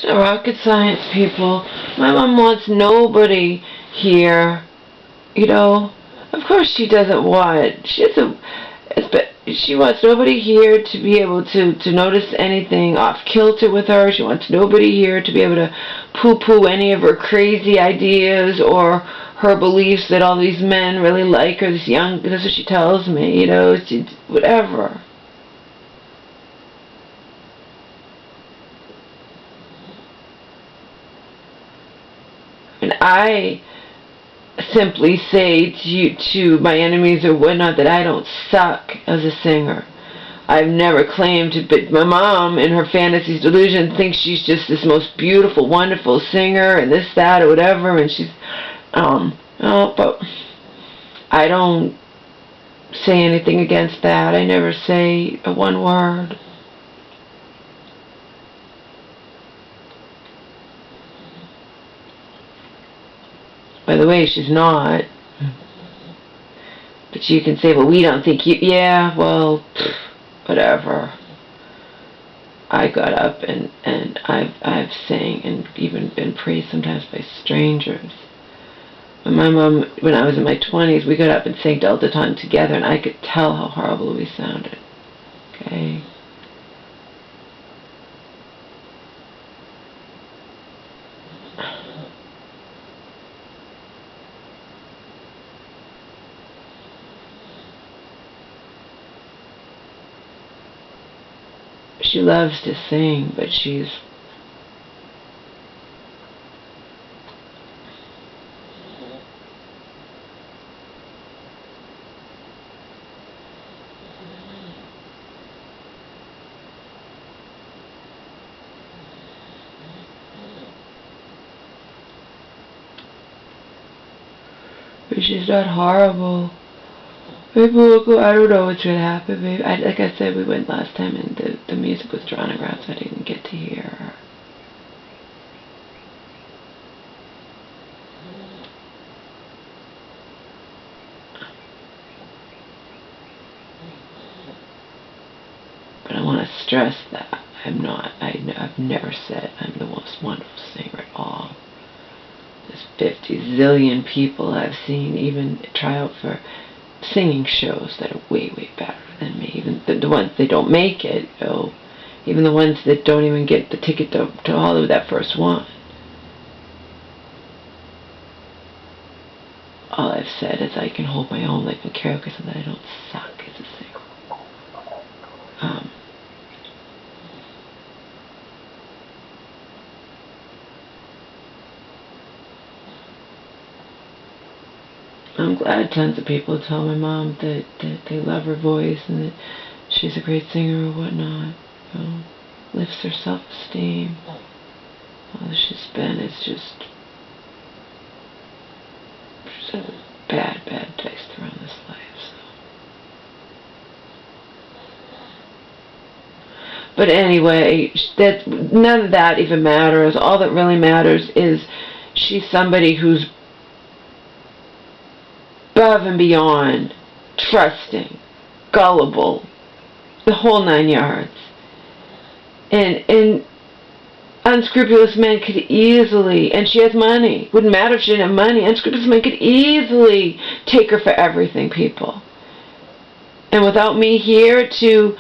not rocket science, people. My mom wants nobody here. You know, of course she doesn't want. She wants nobody here to be able to notice anything off kilter with her. She wants nobody here to be able to poo-poo any of her crazy ideas or her beliefs that all these men really like her. This young, that's what she tells me. You know, whatever. And I simply say to my enemies or whatnot that I don't suck as a singer. I've never claimed to, but my mom in her fantasies delusion thinks she's just this most beautiful, wonderful singer and this, that, or whatever, and she's, but I don't say anything against that. I never say one word. By the way, she's not. But you can say, well, we don't think you... Yeah, well, whatever. I got up and I've sang and even been praised sometimes by strangers. When my mom, when I was in my 20s, we got up and sang Delta Time together, and I could tell how horrible we sounded. Okay? She loves to sing, but she's not horrible. People will go, I don't know what's going to happen. Maybe, like I said, we went last time and the music was drowning around, so I didn't get to hear her. But I want to stress that I'm not, I've never said I'm the most wonderful singer at all. There's 50 zillion people I've seen even try out for singing shows that are way, way better than me. Even the ones that don't make it, you know, even the ones that don't even get the ticket to Hollywood, that first one. All I've said is I can hold my own like in karaoke, so that I don't suck as a singer. I'm glad tons of people tell my mom that they love her voice and that she's a great singer or whatnot. You know, lifts her self-esteem. All that she's been is just... She's a bad, bad place to run this life, so... But anyway, none of that even matters. All that really matters is she's somebody who's above and beyond, trusting, gullible, the whole 9 yards. And unscrupulous men could easily, and she has money, wouldn't matter if she didn't have money, unscrupulous men could easily take her for everything, people. And without me here to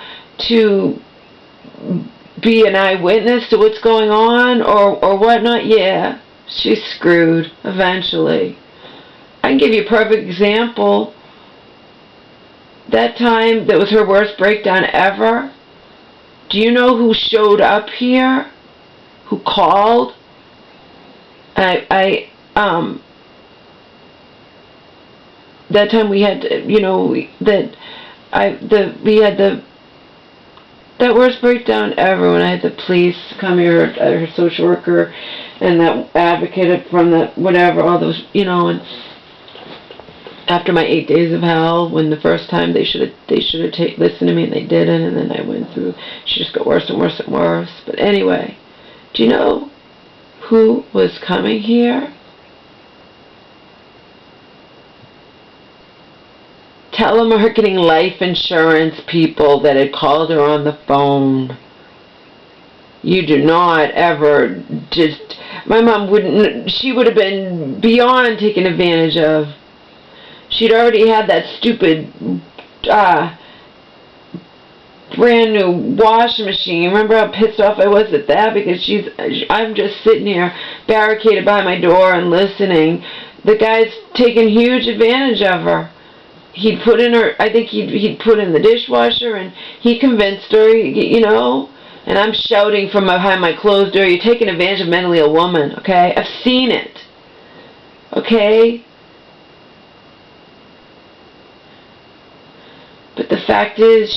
be an eyewitness to what's going on or whatnot, yeah, she's screwed eventually. I can give you a perfect example. That time that was her worst breakdown ever. Do you know who showed up here? Who called? That time we had, you know, we had that worst breakdown ever when I had the police come here, her social worker, and that advocate from the whatever, all those, you know, and after my 8 days of hell, when the first time they should have listened to me and they didn't, and then I went through, she just got worse and worse and worse. But anyway, do you know who was coming here? Telemarketing life insurance people that had called her on the phone. You do not ever just... My mom wouldn't... She would have been beyond taken advantage of. She'd already had that stupid... brand new washing machine. Remember how pissed off I was at that? Because I'm just sitting here barricaded by my door and listening. The guy's taking huge advantage of her. He'd put in her, I think he'd put in the dishwasher, and he convinced her, you know, and I'm shouting from behind my closed door, you're taking advantage of mentally ill woman, okay? I've seen it, okay? But the fact is,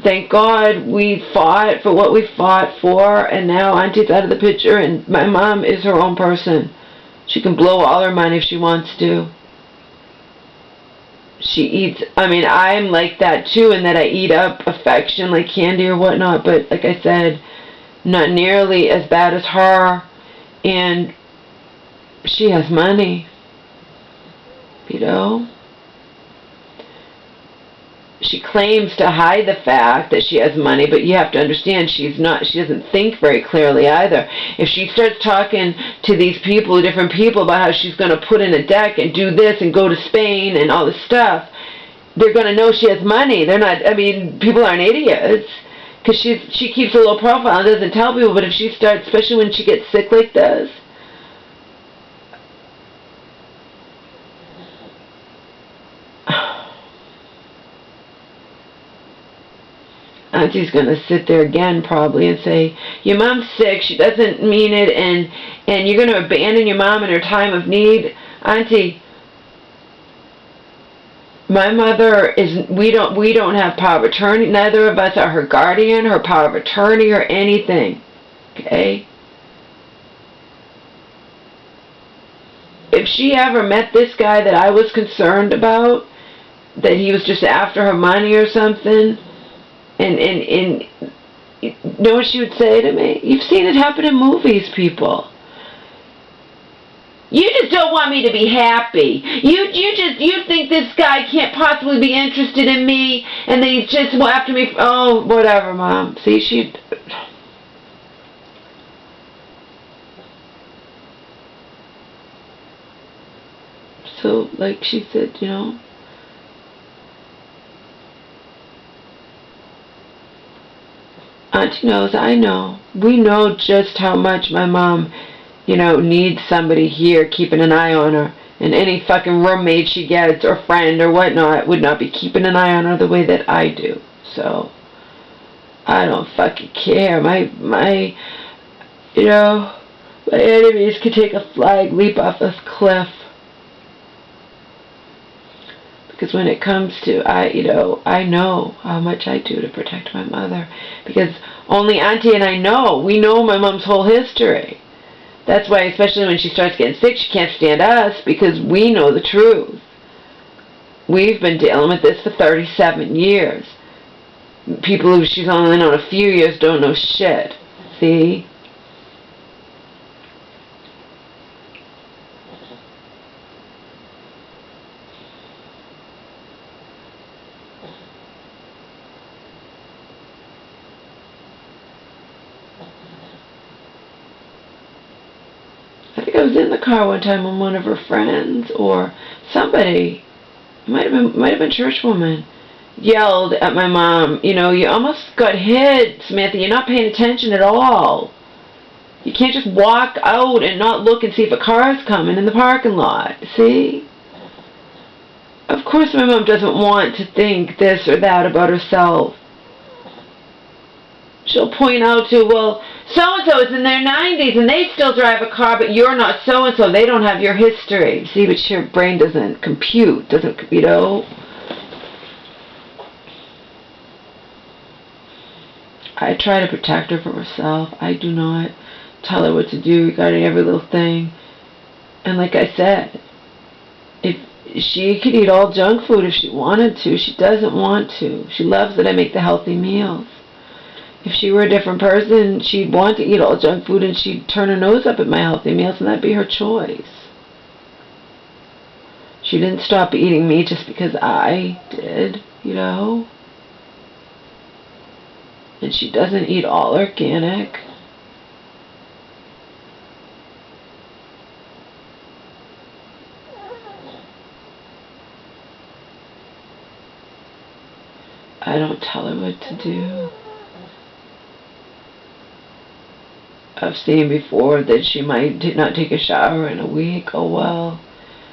thank God we fought for what we fought for, and now Auntie's out of the picture, and my mom is her own person. She can blow all her money if she wants to. She eats, I mean, I'm like that too, in that I eat up affection like candy or whatnot, but like I said, not nearly as bad as her, and she has money, you know? She claims to hide the fact that she has money, but you have to understand she doesn't think very clearly either. If she starts talking to these people, different people, about how she's going to put in a deck and do this and go to Spain and all this stuff, they're going to know she has money. They're not, I mean, people aren't idiots, because she keeps a low profile and doesn't tell people, but if she starts, especially when she gets sick like this, Auntie's going to sit there again probably and say, your mom's sick, she doesn't mean it, and you're going to abandon your mom in her time of need. Auntie, my mother is, we don't have power of attorney, neither of us are her guardian, her power of attorney, or anything, okay? If she ever met this guy that I was concerned about, that he was just after her money or something, and you know what she would say to me? You've seen it happen in movies, people. You just don't want me to be happy. You think this guy can't possibly be interested in me, and then he's just after me. Oh, whatever, Mom. See, so, like she said, you know, Auntie knows, I know. We know just how much my mom, you know, needs somebody here keeping an eye on her. And any fucking roommate she gets, or friend, or whatnot, would not be keeping an eye on her the way that I do. So, I don't fucking care. You know, my enemies could take a flag, leap off this cliff. Because when it comes to, I know how much I do to protect my mother. Because only Auntie and I know. We know my mom's whole history. That's why, especially when she starts getting sick, she can't stand us, because we know the truth. We've been dealing with this for 37 years. People who she's only known a few years don't know shit. See? I think I was in the car one time when one of her friends or somebody, might have been church woman, yelled at my mom, you know, you almost got hit, Samantha, you're not paying attention at all. You can't just walk out and not look and see if a car's coming in the parking lot, see? Of course my mom doesn't want to think this or that about herself. She'll point out to, well, so-and-so is in their 90s and they still drive a car, but you're not so-and-so. They don't have your history. See, but your brain doesn't compute, doesn't, you know? I try to protect her from herself. I do not tell her what to do regarding every little thing. And like I said, if she could eat all junk food if she wanted to. She doesn't want to. She loves that I make the healthy meals. If she were a different person, she'd want to eat all junk food and she'd turn her nose up at my healthy meals, and that'd be her choice. She didn't stop eating meat just because I did, you know? And she doesn't eat all organic. I don't tell her what to do. I've seen before that she might not take a shower in a week. Oh well.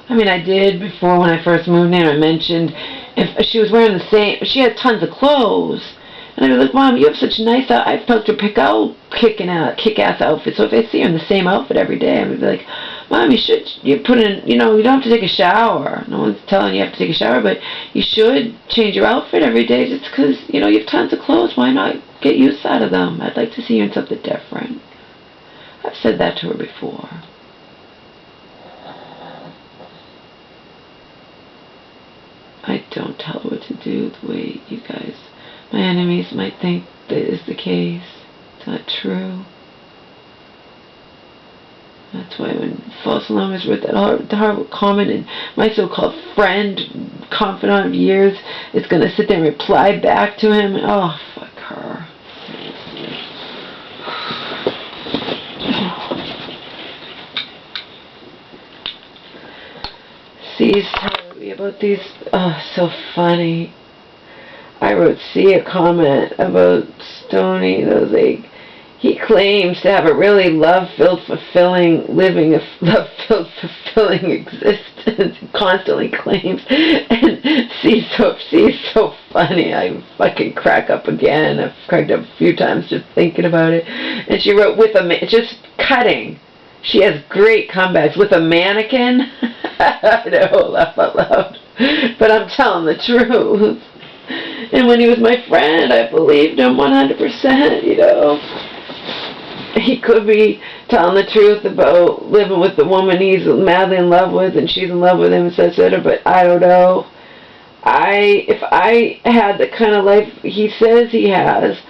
I mean, I did before when I first moved in. I mentioned if she was wearing the same, she had tons of clothes. And I'd be like, Mom, you have such nice, I've helped her pick out kick-ass outfits. So if I see her in the same outfit every day, I would be like, Mom, you put in, you don't have to take a shower. No one's telling you have to take a shower, but you should change your outfit every day just because, you have tons of clothes. Why not get use out of them? I'd like to see you in something different. I've said that to her before. I don't tell her what to do the way you guys, my enemies, might think that is the case. It's not true. That's why when false alarmist wrote that horrible comment, and my so-called friend, confidant of years, is going to sit there and reply back to him. Oh, fuck her. C's telling me about these. Oh, so funny. I wrote C a comment about Stoney. He claims to have a really love-filled, fulfilling existence. He constantly claims. And C's so funny. I fucking crack up again. I've cracked up a few times just thinking about it. And she wrote just cutting. She has great comebacks with a mannequin. I know, laugh out loud. But I'm telling the truth. And when he was my friend, I believed him 100%, He could be telling the truth about living with the woman he's madly in love with and she's in love with him, etc. But I don't know. If I had the kind of life he says he has,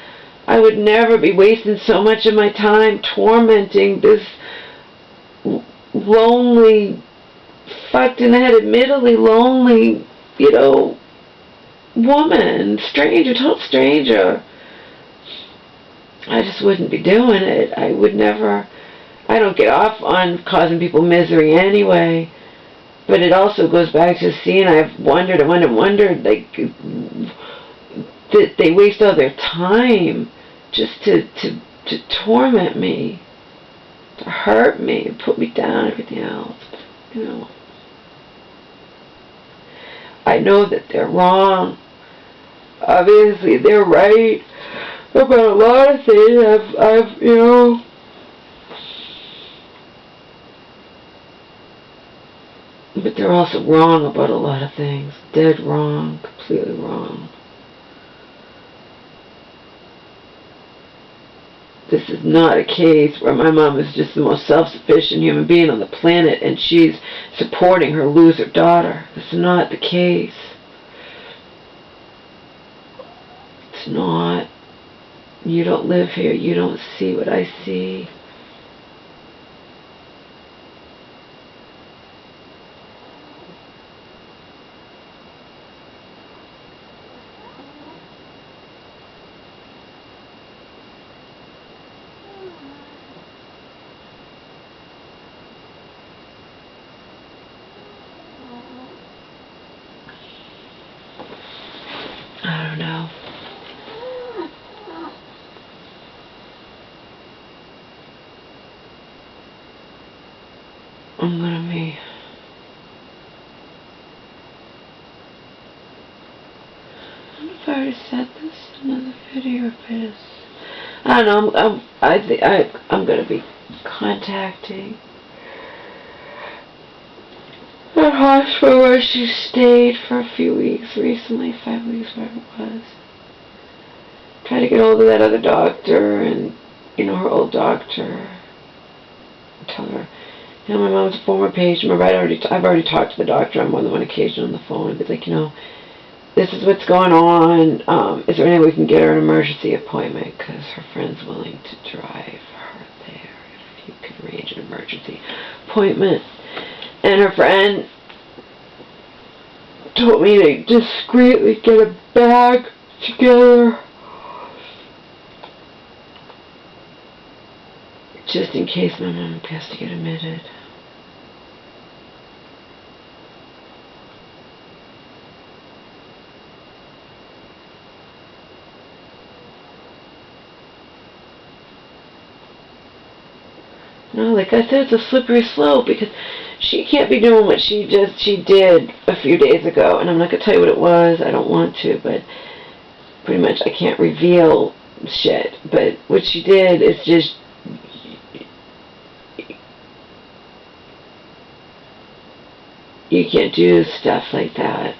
I would never be wasting so much of my time tormenting this lonely, fucked in the head, admittedly lonely, woman, total stranger. I just wouldn't be doing it. I would never. I don't get off on causing people misery anyway. But it also goes back to seeing, I've wondered, like, that they waste all their time just to torment me, to hurt me, put me down, everything else. I know that they're wrong. Obviously, they're right about a lot of things. I've but they're also wrong about a lot of things. Dead wrong, completely wrong. This is not a case where my mom is just the most self-sufficient human being on the planet and she's supporting her loser daughter. That's not the case. It's not. You don't live here. You don't see what I see. I don't know. I'm gonna be. I don't know if I already said this in another video or if it is. I don't know. I think I'm gonna be contacting that hospital where she stayed for a few weeks recently, 5 weeks, whatever it was. Try to get hold of that other doctor and, her old doctor. Tell her, my mom's a former patient. I've already talked to the doctor on more than one occasion on the phone. I'd be like, this is what's going on. Is there any way we can get her an emergency appointment? Because her friend's willing to drive her there if you could arrange an emergency appointment. And her friend told me to discreetly get a bag together just in case my mom has to get admitted. No, like I said, it's a slippery slope because she can't be doing what she did a few days ago, and I'm not gonna tell you what it was. I don't want to, but pretty much I can't reveal shit. But what she did is just you can't do stuff like that.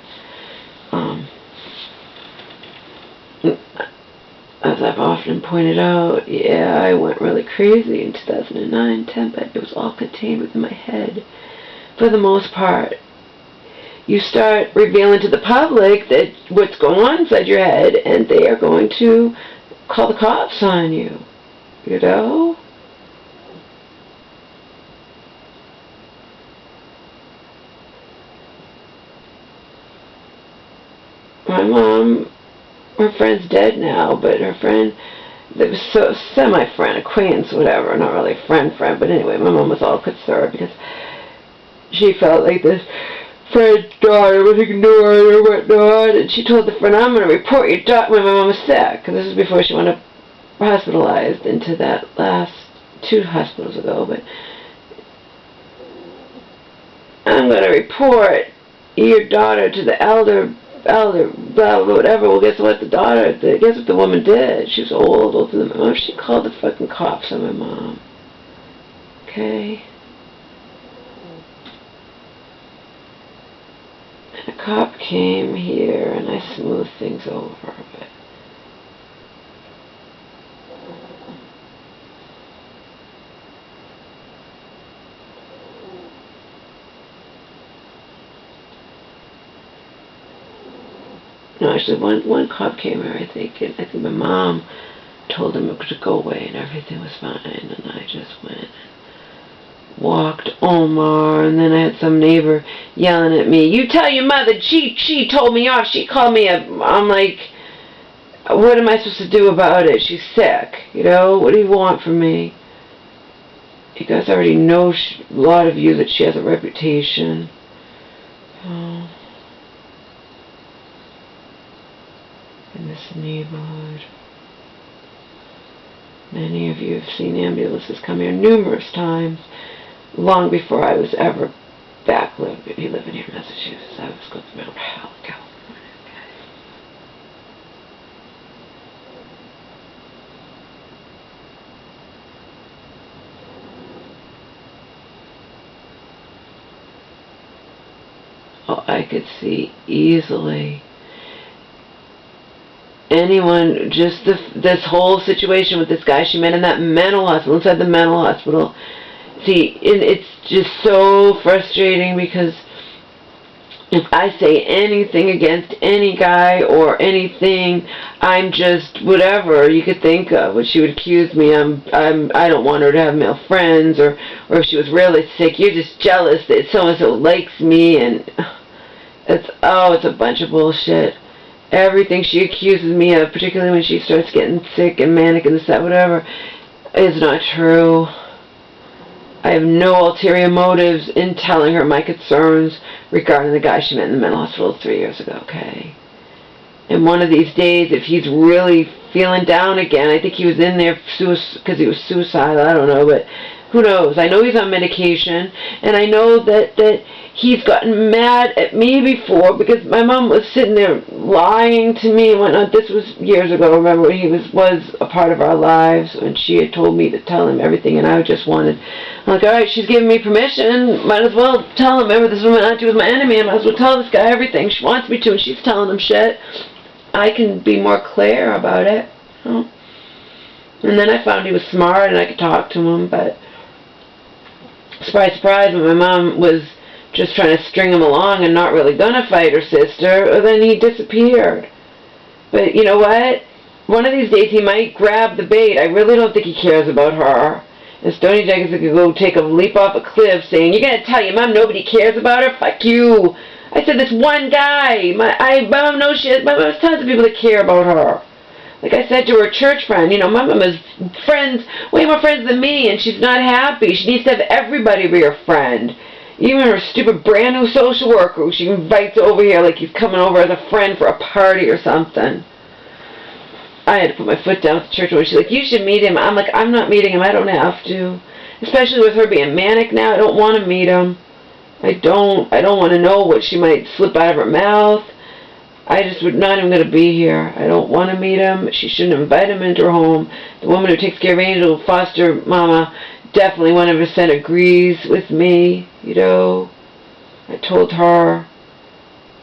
As I've often pointed out, yeah, I went really crazy in 2009, 10, but it was all contained within my head for the most part. You start revealing to the public that what's going on inside your head, and they are going to call the cops on you, you know? My mom, her friend's dead now, but her friend, that was so semi-friend, acquaintance, whatever, not really friend, but anyway, my mom was all concerned because she felt like this friend's daughter was ignored or whatnot, and she told the friend, I'm going to report your daughter when my mom was sick, because this was before she went hospitalized into that last 2 hospitals ago, but I'm going to report your daughter to the elder, blah, blah, whatever. Well, guess what guess what the woman did? She was older than my mom. She called the fucking cops on my mom. Okay? And a cop came here, and I smoothed things over, but no, actually, one cop came here, I think, and I think my mom told him to go away, and everything was fine, and I just went and walked Omar, and then I had some neighbor yelling at me, you tell your mother, she told me off, she called me up. I'm like, what am I supposed to do about it? She's sick, you know, what do you want from me? You guys already know, a lot of you, that she has a reputation. Oh. In this neighborhood. Many of you have seen ambulances come here numerous times, long before I was ever back living here in Massachusetts. I was going through hell in California. Oh, I could see easily anyone, just this whole situation with this guy she met in that mental hospital, inside the mental hospital. See, it's just so frustrating because if I say anything against any guy or anything, I'm just whatever you could think of. What she would accuse me, I don't want her to have male friends, or if she was really sick, you're just jealous that so-and-so likes me, and it's a bunch of bullshit. Everything she accuses me of, particularly when she starts getting sick and manic and this, that, whatever, is not true. I have no ulterior motives in telling her my concerns regarding the guy she met in the mental hospital 3 years ago, okay? And one of these days, if he's really feeling down again, I think he was in there because he was suicidal, I don't know, but who knows? I know he's on medication, and I know that he's gotten mad at me before because my mom was sitting there lying to me and whatnot. This was years ago, remember, when he was a part of our lives, and she had told me to tell him everything, and I just wanted, I'm like, alright, she's giving me permission, might as well tell him. Remember, this woman auntie was my enemy, I might as well tell this guy everything she wants me to, and she's telling him shit. I can be more clear about it. You know? And then I found he was smart and I could talk to him, but surprise, surprise, when my mom was just trying to string him along and not really gonna fight her sister, then he disappeared. But you know what? One of these days he might grab the bait. I really don't think he cares about her. And Stony Jenkins could go take a leap off a cliff saying, you're gonna tell your mom nobody cares about her? Fuck you. I said this one guy. My mom knows shit. My mom has tons of people that care about her. Like I said to her church friend, you know, my mom has friends, way more friends than me, and she's not happy. She needs to have everybody be her friend. Even her stupid brand new social worker who she invites over here like he's coming over as a friend for a party or something. I had to put my foot down at the church when she's like, you should meet him. I'm like, I'm not meeting him. I don't have to. Especially with her being manic now, I don't want to meet him. I don't want to know what she might slip out of her mouth. I just would not even going to be here. I don't want to meet him. She shouldn't invite him into her home. The woman who takes care of Angel, foster mama, definitely 100% agrees with me, you know. I told her,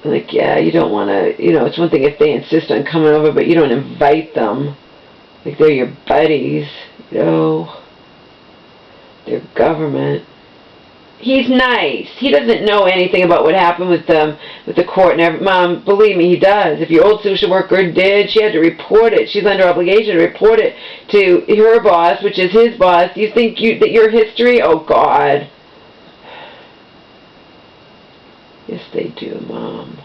like, yeah, you don't want to, you know, it's one thing if they insist on coming over, but you don't invite them. Like, they're your buddies, you know. They're government. He's nice. He doesn't know anything about what happened with the court and Mom, believe me, he does. If your old social worker did, she had to report it. She's under obligation to report it to her boss, which is his boss. You think that your history? Oh, God. Yes, they do, Mom.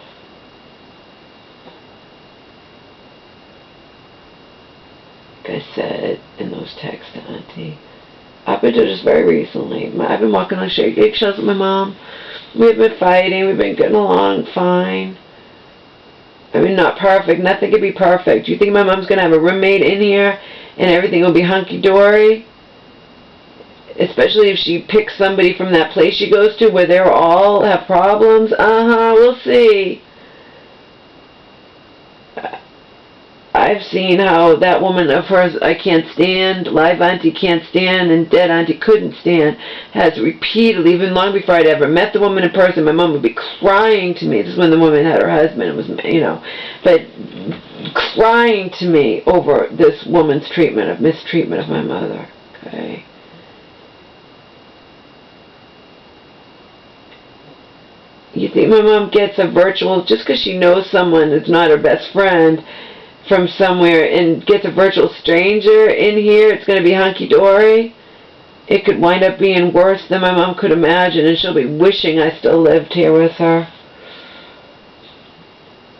Like I said in those texts to Auntie, up until just very recently, I've been walking on eggshells with my mom. We've been fighting. We've been getting along fine. I mean, not perfect. Nothing can be perfect. Do you think my mom's going to have a roommate in here and everything will be hunky-dory? Especially if she picks somebody from that place she goes to where they all have problems. We'll see. I've seen how that woman of hers I can't stand, live auntie can't stand, and dead auntie couldn't stand, has repeatedly, even long before I'd ever met the woman in person, my mom would be crying to me. This is when the woman had her husband, it was, you know, but crying to me over this woman's mistreatment of my mother, okay? You think my mom gets a virtual, just because she knows someone that's not her best friend, from somewhere and gets a virtual stranger in here, it's going to be hunky-dory? It could wind up being worse than my mom could imagine, and she'll be wishing I still lived here with her.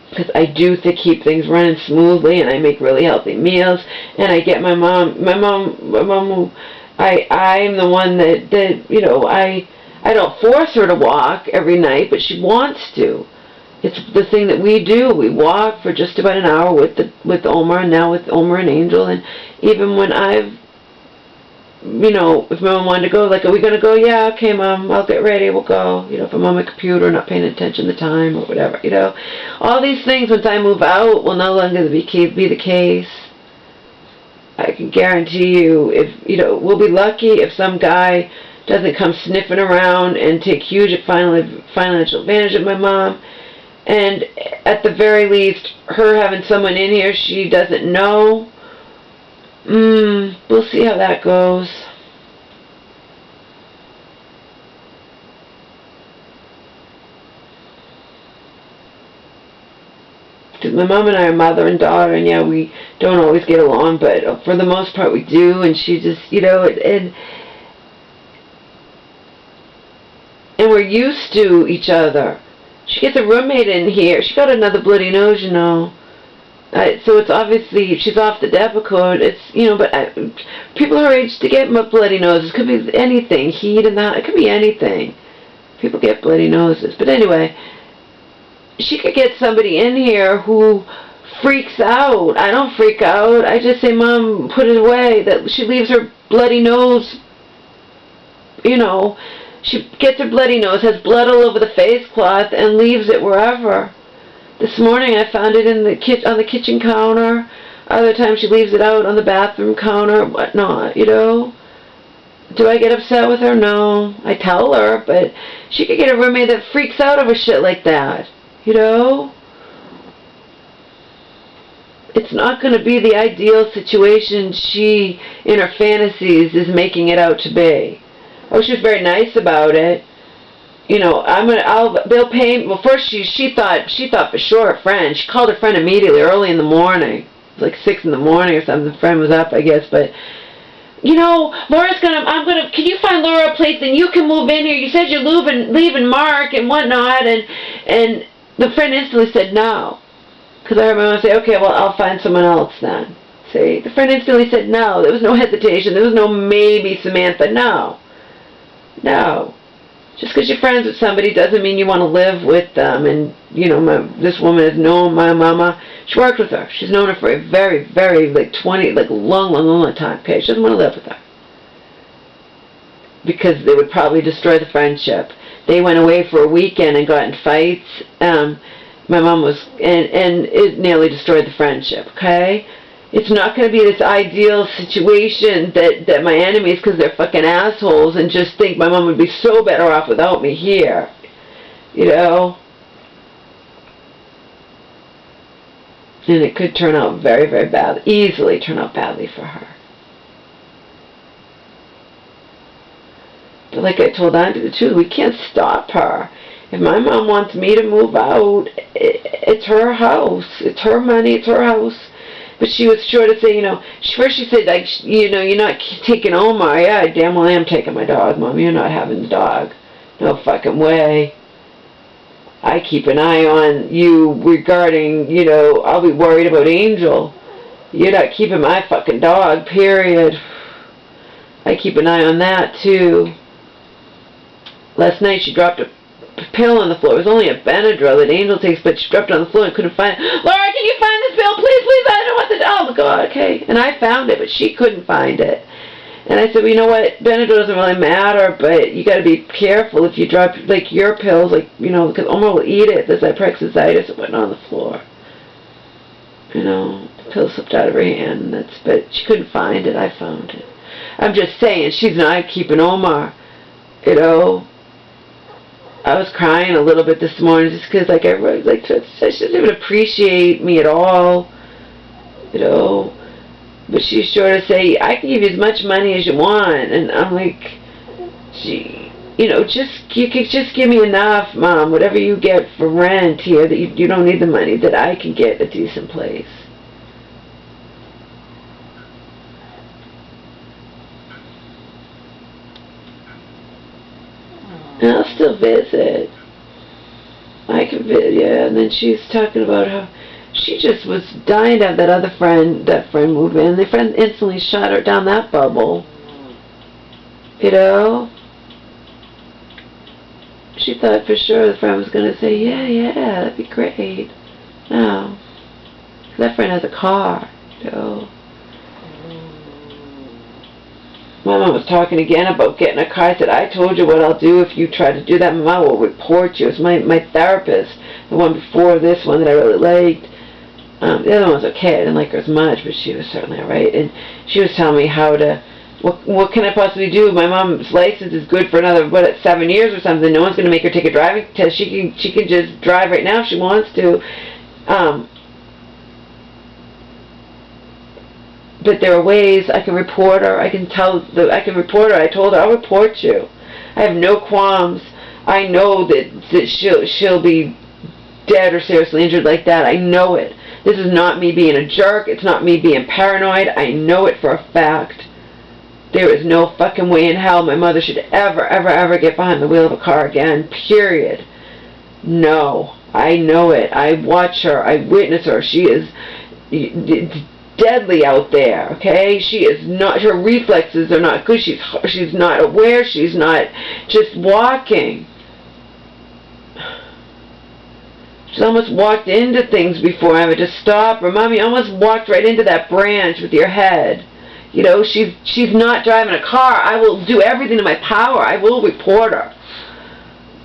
Because I do keep things running smoothly, and I make really healthy meals, and I get my mom, I'm the one that you know, I don't force her to walk every night, but she wants to. It's the thing that we do. We walk for just about an hour with Omar, and now with Omar and Angel. And even when I've, you know, if my mom wanted to go, like, are we going to go? Yeah, okay, Mom, I'll get ready, we'll go. You know, if I'm on my computer, not paying attention to the time or whatever, you know. All these things, once I move out, will no longer be the case. I can guarantee you, if, you know, we'll be lucky if some guy doesn't come sniffing around and take huge financial advantage of my mom. And at the very least, her having someone in here she doesn't know, we'll see how that goes. Because my mom and I are mother and daughter, and yeah, we don't always get along, but for the most part we do, and she just, you know, and we're used to each other. She gets a roommate in here. She got another bloody nose, you know. So it's obviously, she's off the Depakote. It's, you know, but people her age to get bloody noses. It could be anything. Heat and that. It could be anything. People get bloody noses. But anyway, she could get somebody in here who freaks out. I don't freak out. I just say, Mom, put it away. That she leaves her bloody nose, you know. She gets her bloody nose, has blood all over the face cloth, and leaves it wherever. This morning I found it in on the kitchen counter. Other times she leaves it out on the bathroom counter, whatnot, you know. Do I get upset with her? No. I tell her, but she could get a roommate that freaks out over shit like that, you know. It's not going to be the ideal situation she, in her fantasies, is making it out to be. Oh, she was very nice about it. You know, they'll pay. Well, first she thought for sure her friend. She called her friend immediately, early in the morning. It was like 6 in the morning or something. The friend was up, I guess. But, you know, can you find Laura a place and you can move in here? You said you're leaving Mark and whatnot. And the friend instantly said no. Because I heard my mom say, okay, well, I'll find someone else then. See? The friend instantly said no. There was no hesitation. There was no maybe, Samantha. No. No. Just because you're friends with somebody doesn't mean you want to live with them. And, you know, this woman has known my mama. She worked with her. She's known her for a very, very, like, long time. Okay? She doesn't want to live with her. Because they would probably destroy the friendship. They went away for a weekend and got in fights. My mom was, and it nearly destroyed the friendship, okay? It's not going to be this ideal situation that my enemies, because they're fucking assholes, and just think my mom would be so better off without me here. You know? And it could turn out very, very badly, easily turn out badly for her. But like I told Auntie the truth, we can't stop her. If my mom wants me to move out, it's her house. It's her money. It's her house. But she was sure to say, you know, first she said, like, you know, you're not taking Omar. Yeah, I damn well am taking my dog, Mom. You're not having the dog. No fucking way. I keep an eye on you regarding, you know, I'll be worried about Angel. You're not keeping my fucking dog, period. I keep an eye on that, too. Last night she dropped a pill on the floor. It was only a Benadryl that Angel takes, but she dropped it on the floor and couldn't find it. Laura, can you find this pill? Please, please, I don't want the... Oh, God, okay. And I found it, but she couldn't find it. And I said, well, you know what? Benadryl doesn't really matter, but you got to be careful if you drop, like, your pills, like, you know, because Omar will eat it. There's hyperexercitis and whatnot on the floor. You know, the pill slipped out of her hand, but she couldn't find it. I found it. I'm just saying, she's not keeping Omar, you know. I was crying a little bit this morning just because, like, I really, like, she doesn't even appreciate me at all, you know. But she's sure to say, I can give you as much money as you want. And I'm like, gee, you know, you can just give me enough, Mom, whatever you get for rent here, that you don't need the money, that I can get a decent place. And I'll still visit. I can visit, yeah. And then she's talking about how she just was dying to have that friend move in. The friend instantly shot her down that bubble. You know? She thought for sure the friend was going to say, yeah, that'd be great. No. That friend has a car, you know? My mom was talking again about getting a car. I said, I told you what I'll do if you try to do that. Mama will report you. It was my therapist, the one before this one that I really liked. The other one was okay. I didn't like her as much, but she was certainly all right. And she was telling me how to, what can I possibly do? My mom's license is good for another, 7 years or something. No one's going to make her take a driving test. She can just drive right now if she wants to. But there are ways I can report her. I can report her. I told her, I'll report you. I have no qualms. I know that she'll be dead or seriously injured like that. I know it. This is not me being a jerk. It's not me being paranoid. I know it for a fact. There is no fucking way in hell my mother should ever get behind the wheel of a car again. Period. No. I know it. I watch her. I witness her. She is deadly out there, okay? She is not, her reflexes are not good. She's not aware. She's not just walking. She's almost walked into things before. I would just stop her. Mom, you almost walked right into that branch with your head. You know, she's not driving a car. I will do everything in my power. I will report her.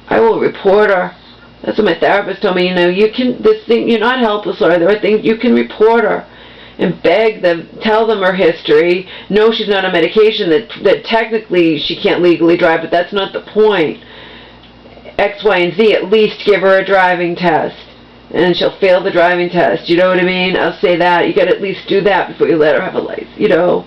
I will report her. That's what my therapist told me. You know, you're not helpless, Laura. There are things you can report her. And beg them, tell them her history. No, she's not on medication, that technically she can't legally drive, but that's not the point. X, Y, and Z, at least give her a driving test. And she'll fail the driving test. You know what I mean? I'll say that. You gotta at least do that before you let her have a license, you know?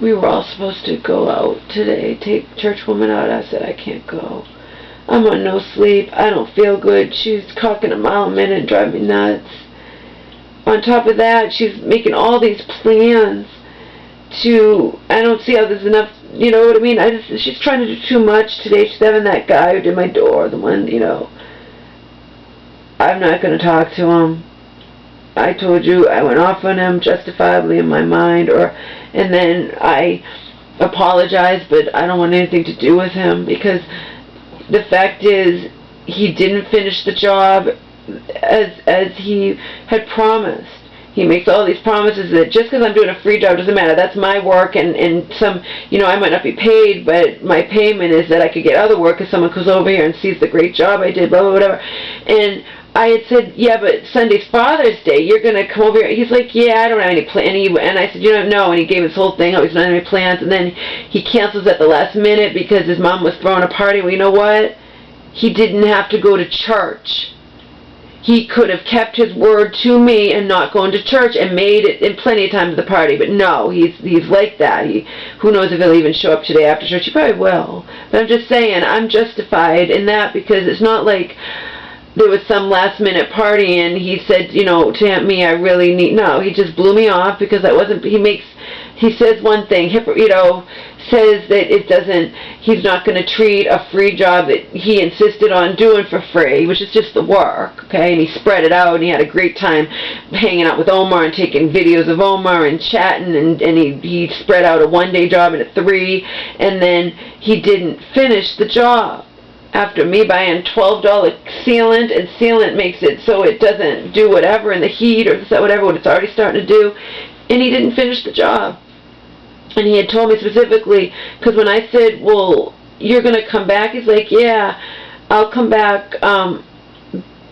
We were all supposed to go out today, take churchwoman out. I said, I can't go. I'm on no sleep. I don't feel good. She's cocking a mile a minute, driving me nuts. On top of that, she's making all these plans to, I don't see how there's enough, you know what I mean? She's trying to do too much today. She's having that guy who did my door, the one, you know. I'm not going to talk to him. I told you I went off on him justifiably in my mind, and then I apologized, but I don't want anything to do with him, because the fact is he didn't finish the job as he had promised. He makes all these promises that just because I'm doing a free job doesn't matter. That's my work, and some, you know, I might not be paid, but my payment is that I could get other work if someone comes over here and sees the great job I did, blah, blah, whatever. And I had said, yeah, but Sunday's Father's Day. You're going to come over here. He's like, yeah, I don't have any plan. And I said, you don't know. And he gave his whole thing. Oh, he's not having any plans. And then he cancels at the last minute because his mom was throwing a party. Well, you know what? He didn't have to go to church. He could have kept his word to me and not gone to church and made it in plenty of time to the party. But no, he's like that. Who knows if he'll even show up today after church. He probably will. But I'm just saying, I'm justified in that, because it's not like there was some last minute party and he said, you know, to me, I really need, no, he just blew me off because I wasn't, he says one thing, you know, says that it doesn't, he's not going to treat a free job that he insisted on doing for free, which is just the work, okay, and he spread it out, and he had a great time hanging out with Omar and taking videos of Omar and chatting, and he spread out a one-day job into 3, and then he didn't finish the job. After me buying $12 sealant, and sealant makes it so it doesn't do whatever in the heat or whatever what it's already starting to do, and he didn't finish the job. And he had told me specifically, because when I said, well, you're going to come back, he's like, yeah, I'll come back,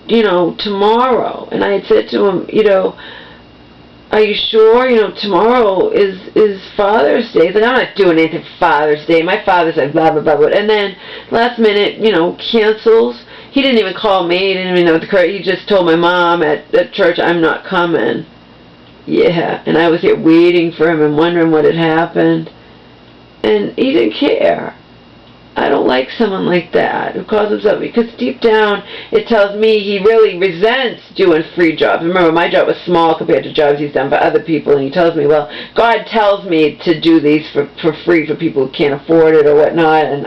you know, tomorrow. And I had said to him, you know, are you sure? You know, tomorrow is Father's Day. He's like, I'm not doing anything for Father's Day. My father's like, blah, blah, blah, blah. And then last minute, you know, cancels. He didn't even call me. He didn't even know the correct. He just told my mom at church, I'm not coming. Yeah, and I was here waiting for him and wondering what had happened. And he didn't care. I don't like someone like that who calls himself, because deep down it tells me he really resents doing free jobs. Remember, my job was small compared to jobs he's done for other people, and he tells me, well, God tells me to do these for free for people who can't afford it or whatnot,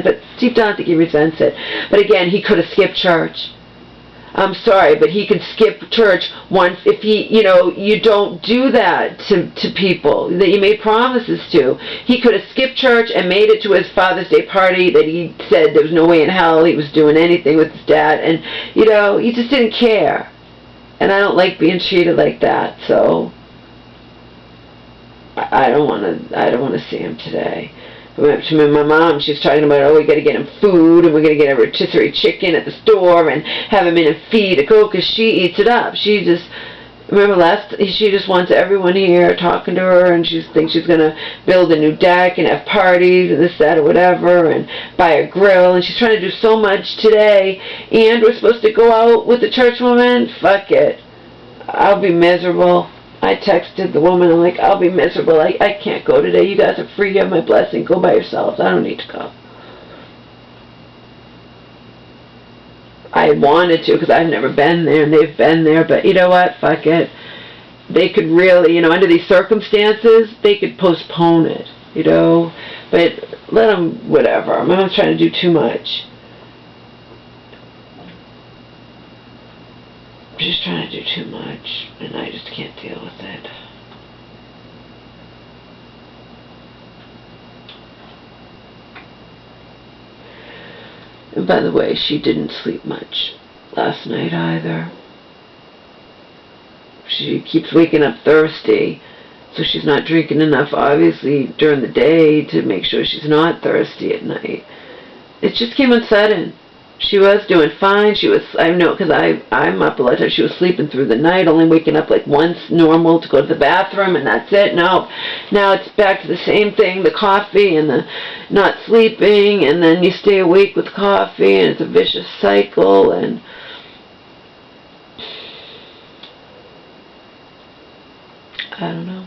but deep down I think he resents it. But again, he could have skipped church. I'm sorry, but he could skip church once if he, you know, you don't do that to people that you made promises to. He could have skipped church and made it to his Father's Day party that he said there was no way in hell he was doing anything with his dad, and, you know, he just didn't care. And I don't like being treated like that, so I don't want to see him today. We went to my mom. She was talking about, oh, we got to get him food, and we're going to get a rotisserie chicken at the store and have him in and feed a coke, because she eats it up. She just, remember she just wants everyone here talking to her, and she thinks she's going to build a new deck and have parties and this, that, or whatever, and buy a grill, and she's trying to do so much today, and we're supposed to go out with the church woman. Fuck it. I'll be miserable. I texted the woman, I'm like, I'll be miserable. I can't go today. You guys are free. You have my blessing. Go by yourselves. I don't need to go. I wanted to, because I've never been there, and they've been there, but you know what? Fuck it. They could really, you know, under these circumstances, they could postpone it, you know, but let them, whatever. My mom's trying to do too much. She's trying to do too much, and I just can't deal with it. And by the way, she didn't sleep much last night either. She keeps waking up thirsty, so she's not drinking enough, obviously, during the day to make sure she's not thirsty at night. It just came on sudden. She was doing fine. She was, I know, because I'm up a lot of times. She was sleeping through the night, only waking up like once normal to go to the bathroom, and that's it. No, now it's back to the same thing, the coffee and the not sleeping, and then you stay awake with coffee, and it's a vicious cycle, and I don't know.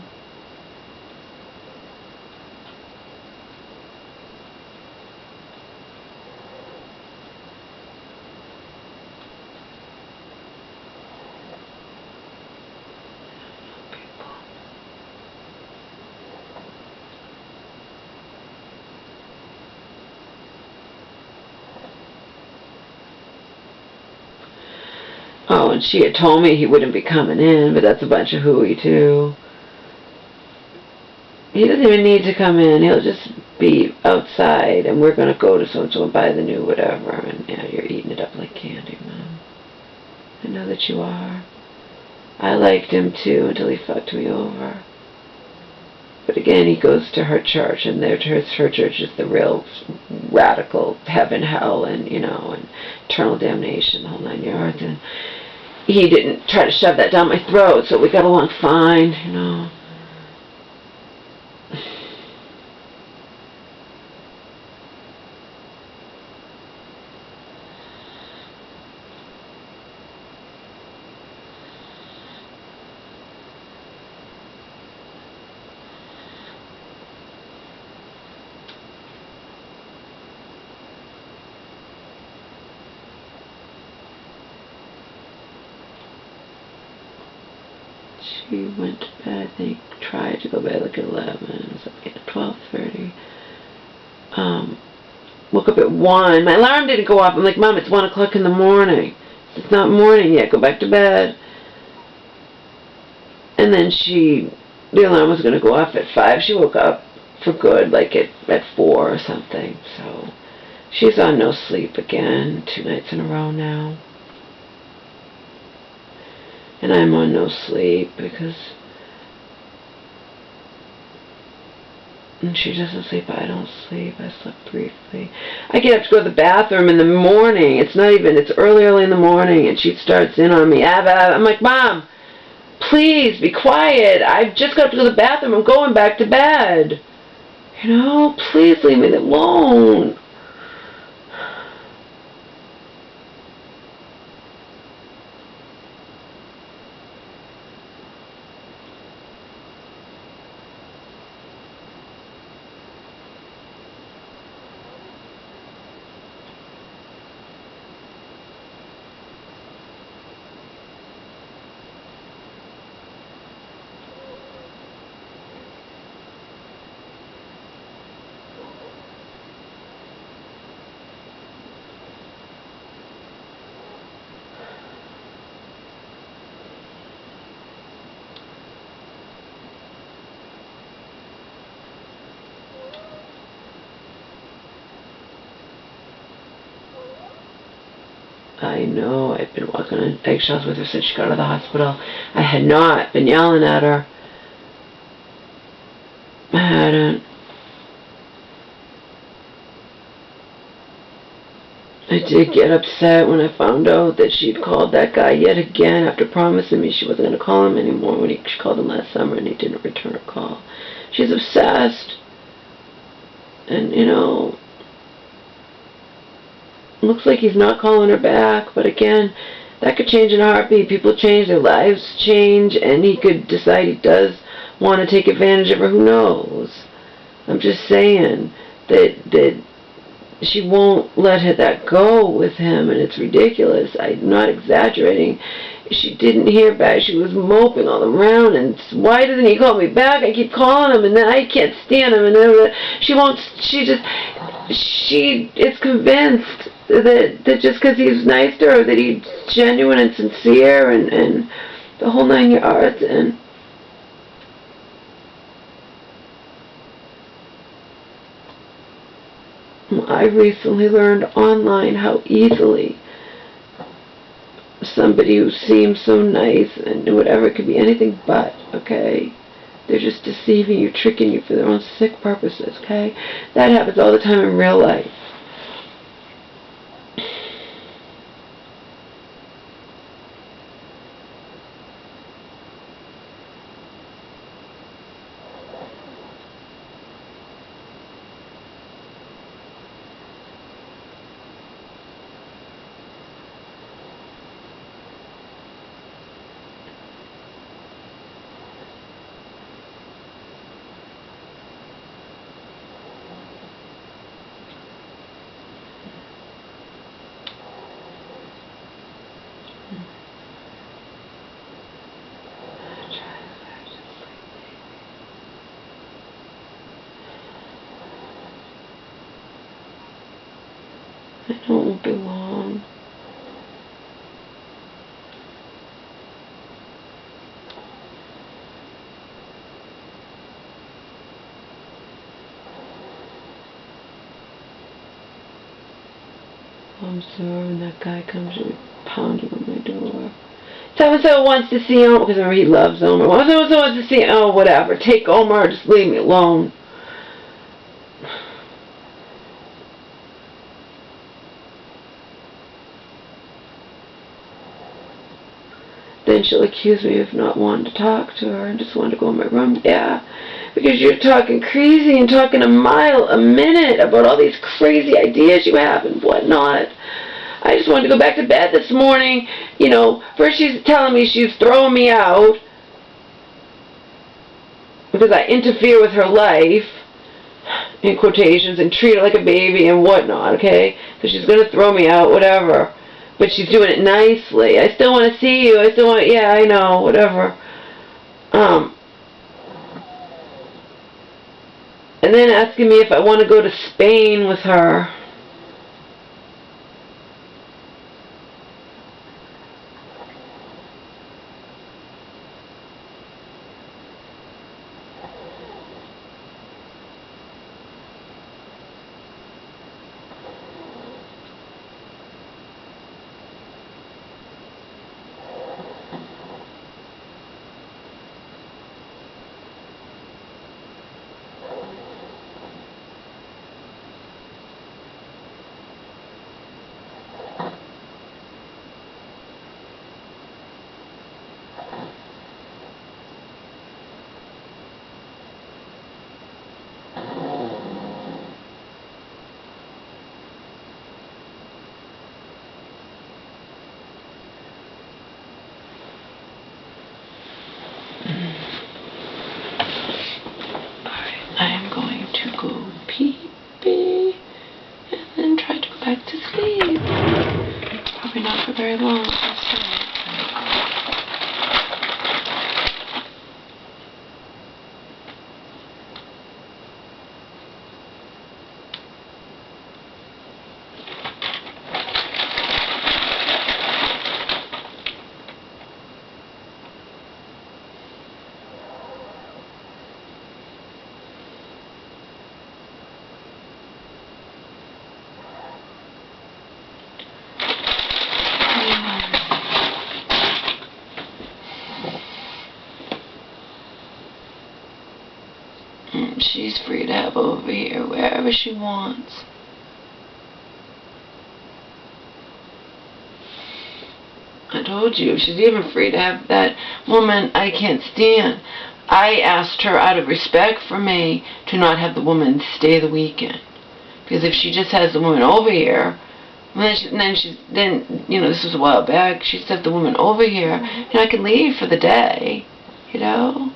Oh, and she had told me he wouldn't be coming in, but that's a bunch of hooey, too. He doesn't even need to come in. He'll just be outside, and we're going to go to so-and-so and buy the new whatever. And, yeah, you're eating it up like candy, Mom. I know that you are. I liked him, too, until he fucked me over. But again, he goes to her church, and her church is the real radical heaven, hell, and, and eternal damnation, the whole 9 yards. And he didn't try to shove that down my throat, so we got along fine, She went to bed, they tried to go to bed like at 11, it was like at 12:30. Woke up at 1. My alarm didn't go off. I'm like, Mom, it's 1 o'clock in the morning. It's not morning yet. Go back to bed. And then the alarm was going to go off at 5. She woke up for good, like at 4 or something. So she's on no sleep again, 2 nights in a row now. And I'm on no sleep because when she doesn't sleep, I don't sleep. I slept briefly. I get up to go to the bathroom in the morning. It's early in the morning, and she starts in on me. I'm like, Mom, please be quiet. I've just got to go to the bathroom. I'm going back to bed. Please leave me alone. I know I've been walking on eggshells with her since she got out of the hospital. I had not been yelling at her. I hadn't. I did get upset when I found out that she'd called that guy yet again after promising me she wasn't going to call him anymore when she called him last summer and he didn't return her call. She's obsessed. And, looks like he's not calling her back, but again, that could change in a heartbeat. People change, their lives change, and he could decide he does want to take advantage of her. Who knows? I'm just saying that she won't let that go with him, and it's ridiculous. I'm not exaggerating. She didn't hear back. She was moping all around, and why doesn't he call me back? I keep calling him, and then I can't stand him, and then she is convinced that just because he's nice to her, that he's genuine and sincere, and the whole 9 yards, and I recently learned online how easily somebody who seems so nice and whatever, it could be anything but, okay? They're just deceiving you, tricking you for their own sick purposes, okay? That happens all the time in real life. I know it won't be long. I'm sorry when that guy comes to pounding on my door. So-and-so wants to see Omar, because remember he loves Omar. So-and-so wants to see, oh, whatever. Take Omar, just leave me alone. Then she'll accuse me of not wanting to talk to her and just want to go in my room. Yeah, because you're talking crazy and talking a mile a minute about all these crazy ideas you have and whatnot. I just wanted to go back to bed this morning. You know, first she's telling me she's throwing me out because I interfere with her life, in quotations, and treat her like a baby and whatnot, okay? So she's going to throw me out, whatever. But she's doing it nicely. I still want to see you. I still want, yeah, I know, whatever. And then asking me if I want to go to Spain with her. I am going to go pee-pee and then try to go back to sleep. Probably not for very long. She's free to have over here wherever she wants. I told you, she's even free to have that woman I can't stand. I asked her out of respect for me to not have the woman stay the weekend. Because if she just has the woman over here, then you know, this was a while back, she just had the woman over here, and I could leave for the day, you know.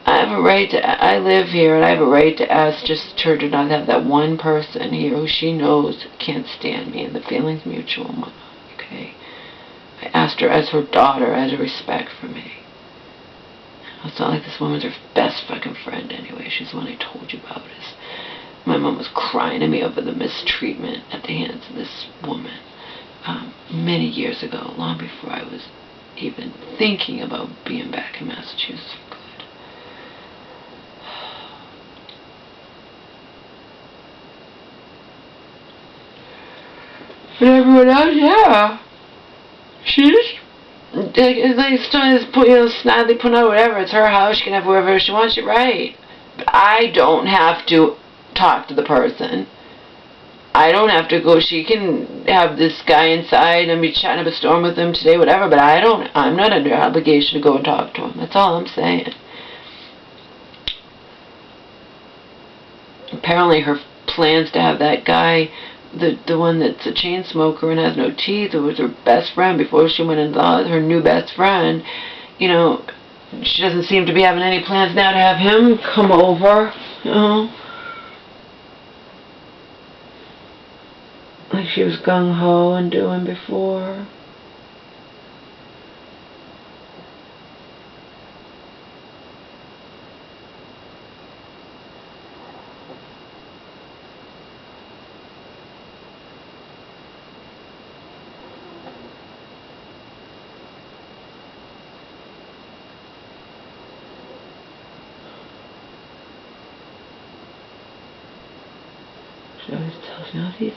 I have a right to, I live here, and I have a right to ask just her to not have that one person here who she knows can't stand me, and the feeling's mutual, okay? I asked her as her daughter, as a respect for me. It's not like this woman's her best fucking friend anyway. She's the one I told you about. My mom was crying to me over the mistreatment at the hands of this woman many years ago, long before I was even thinking about being back in Massachusetts. But everyone else, yeah. She's like snidely put out whatever. It's her house. She can have whoever she wants. You're right. But I don't have to talk to the person. I don't have to go. She can have this guy inside and be chatting up a storm with him today, whatever. But I'm not under obligation to go and talk to him. That's all I'm saying. Apparently, her plans to have that guy, the one that's a chain smoker and has no teeth, who was her best friend before she went into her new best friend, you know, she doesn't seem to be having any plans now to have him come over, you know. Like she was gung-ho and doing before. She always tells me, all these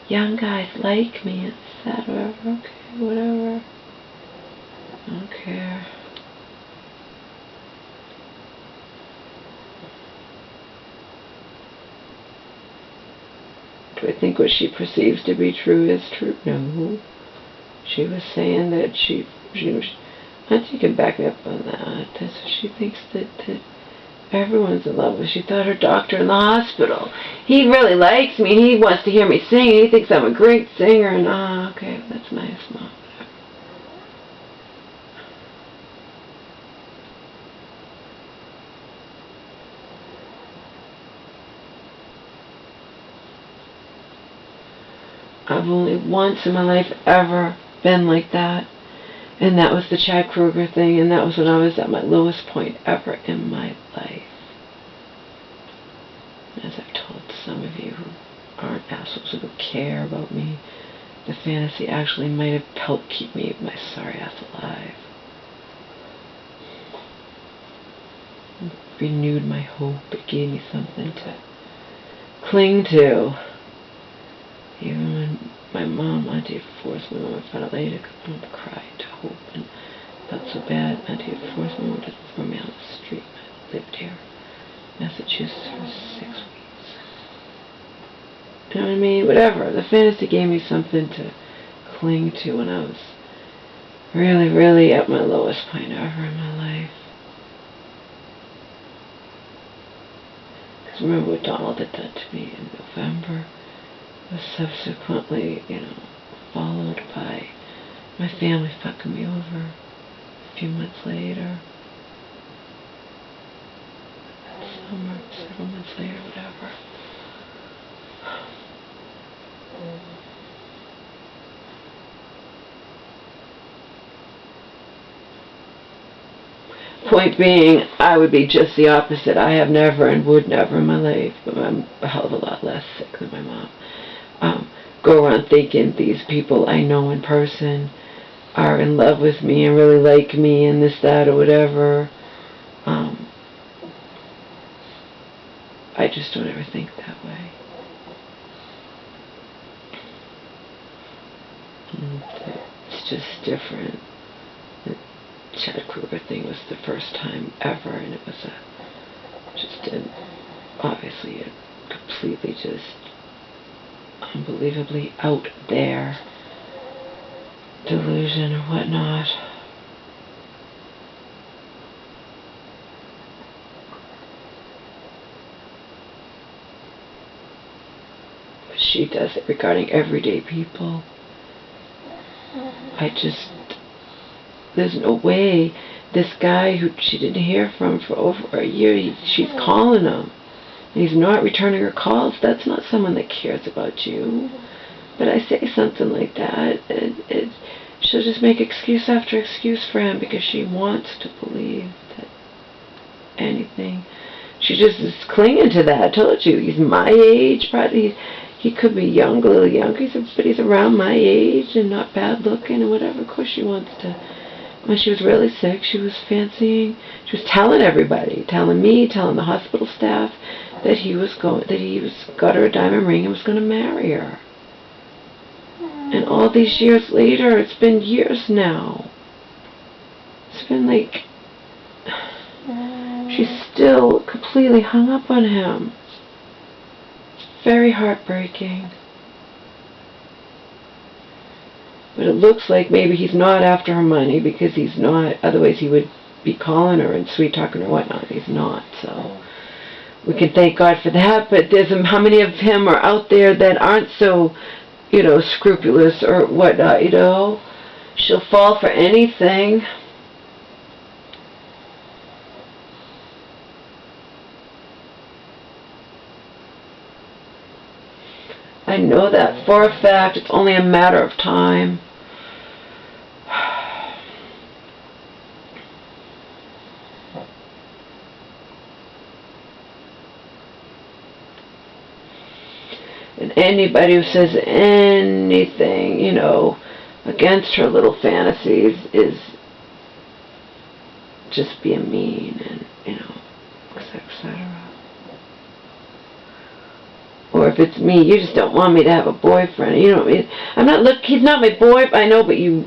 young guys like me, etc. Okay, whatever. I don't care. Do I think what she perceives to be true is true? No. She was saying that she was, I think you can back me up on that. That's what she thinks that everyone's in love with. She thought her doctor in the hospital, he really likes me, he wants to hear me sing, and he thinks I'm a great singer, and okay, that's nice, Mom. I've only once in my life ever been like that, and that was the Chad Kruger thing, and that was when I was at my lowest point ever in my life. As I've told some of you who aren't assholes, who don't care about me, the fantasy actually might have helped keep me, my sorry ass, alive. It renewed my hope. It gave me something to cling to. Even when my mom, Auntie had forced me, when I found out later, because I cried to hope and felt so bad, Auntie had forced me to throw me on the street. I lived here, Massachusetts, for 6 weeks. You know what I mean? Whatever. The fantasy gave me something to cling to when I was really, really at my lowest point ever in my life. Because remember what Donald had done to me in November? Was subsequently, followed by my family fucking me over a few months later. That summer, several months later, whatever. Point being, I would be just the opposite. I have never and would never in my life, but I'm a hell of a lot less sick than my mom. Go around thinking these people I know in person are in love with me and really like me and this, that, or whatever. I just don't ever think that way. It's just different. The Chad Kruger thing was the first time ever, and it was obviously a completely just unbelievably out there delusion or whatnot. But she does it regarding everyday people. There's no way this guy who she didn't hear from for over a year, she's calling him. And he's not returning her calls. That's not someone that cares about you. But I say something like that, she'll just make excuse after excuse for him because she wants to believe that anything. She just is clinging to that. I told you, he's my age, probably. He could be young, a little younger, but he's around my age and not bad looking and whatever. Of course she wants to. When she was really sick, she was fancying, she was telling everybody, telling me, telling the hospital staff that he got her a diamond ring and was going to marry her. And all these years later, it's been years now. It's been like, she's still completely hung up on him. It's very heartbreaking. But it looks like maybe he's not after her money because he's not, otherwise he would be calling her and sweet talking her and whatnot. He's not, so we can thank God for that. But how many of him are out there that aren't so, scrupulous or whatnot, She'll fall for anything. I know that for a fact. It's only a matter of time. And anybody who says anything, against her little fantasies is just being mean and, etc. Or if it's me. You just don't want me to have a boyfriend. You know, I'm not. Look, he's not my boy. I know, but you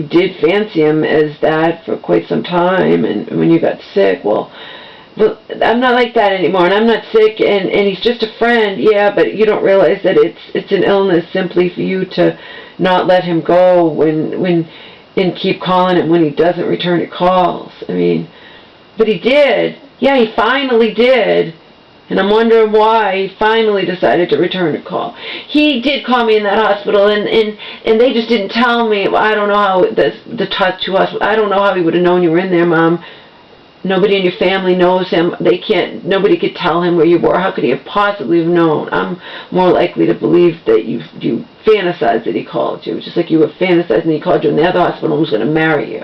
did fancy him as that for quite some time, and when you got sick, well, but I'm not like that anymore, and I'm not sick, and he's just a friend. Yeah, but you don't realize that it's an illness simply for you to not let him go and keep calling him when he doesn't return your calls. I mean, but he did. Yeah, he finally did. And I'm wondering why he finally decided to return a call. He did call me in that hospital, and they just didn't tell me. I don't know how the two hospitals. I don't know how he would have known you were in there, Mom. Nobody in your family knows him. They can't. Nobody could tell him where you were. How could he have possibly have known? I'm more likely to believe that you fantasized that he called you, just like you were fantasizing he called you in the other hospital and was going to marry you.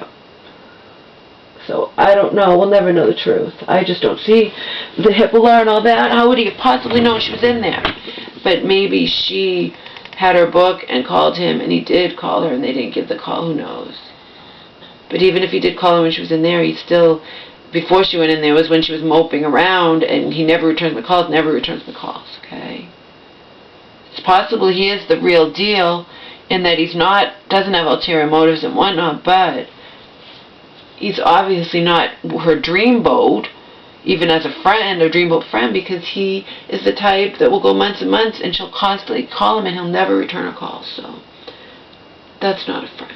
So, I don't know. We'll never know the truth. I just don't see the HIPAA and all that. How would he have possibly known she was in there? But maybe she had her book and called him, and he did call her, and they didn't give the call. Who knows? But even if he did call her when she was in there, he still, before she went in there, was when she was moping around, and he never returns my calls, okay? It's possible he is the real deal, in that doesn't have ulterior motives and whatnot, but he's obviously not her dreamboat, even as a friend, a dreamboat friend, because he is the type that will go months and months and she'll constantly call him and he'll never return her calls. So that's not a friend.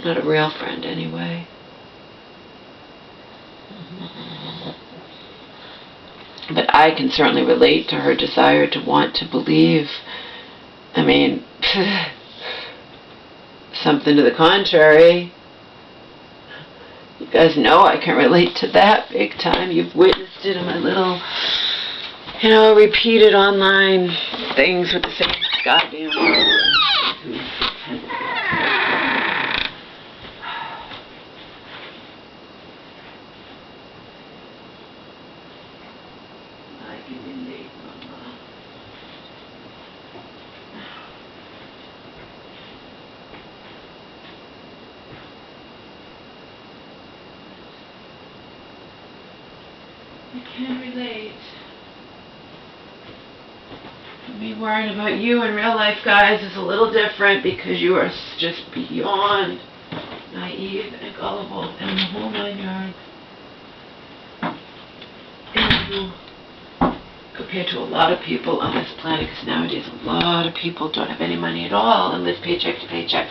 Not a real friend, anyway. But I can certainly relate to her desire to want to believe. I mean, something to the contrary. You guys know I can relate to that big time. You've witnessed it in my little, repeated online things with the same goddamn words. I can relate, Mama. I can relate. Me worrying about you in real life, guys, is a little different because you are just beyond naive and gullible and the whole 9 yards. And compared to a lot of people on this planet, because nowadays a lot of people don't have any money at all and live paycheck to paycheck.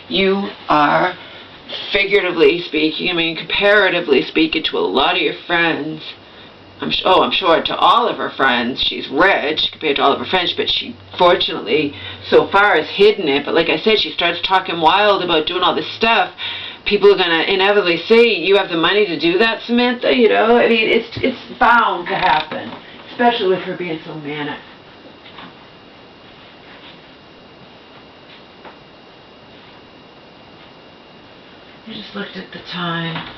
You are, figuratively speaking, comparatively speaking to a lot of your friends, I'm sure to all of her friends, she's rich compared to all of her friends, but she, fortunately, so far has hidden it. But like I said, she starts talking wild about doing all this stuff. People are going to inevitably say, you have the money to do that, Samantha, it's bound to happen, especially with her being so manic. I just looked at the time.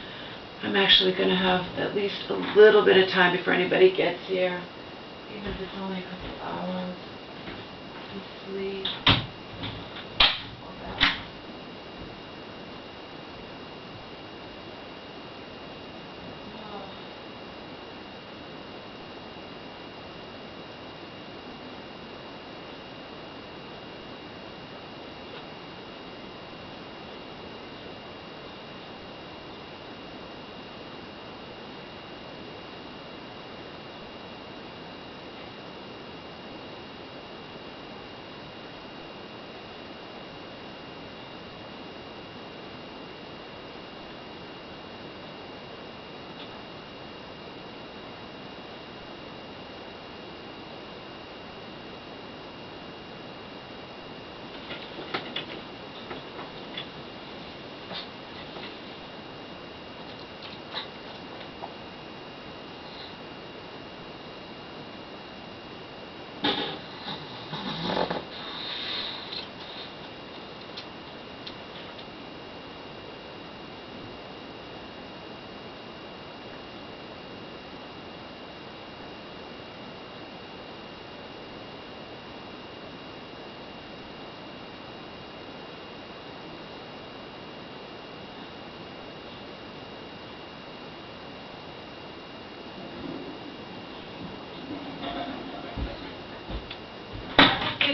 I'm actually going to have at least a little bit of time before anybody gets here, even if it's only a couple hours to sleep.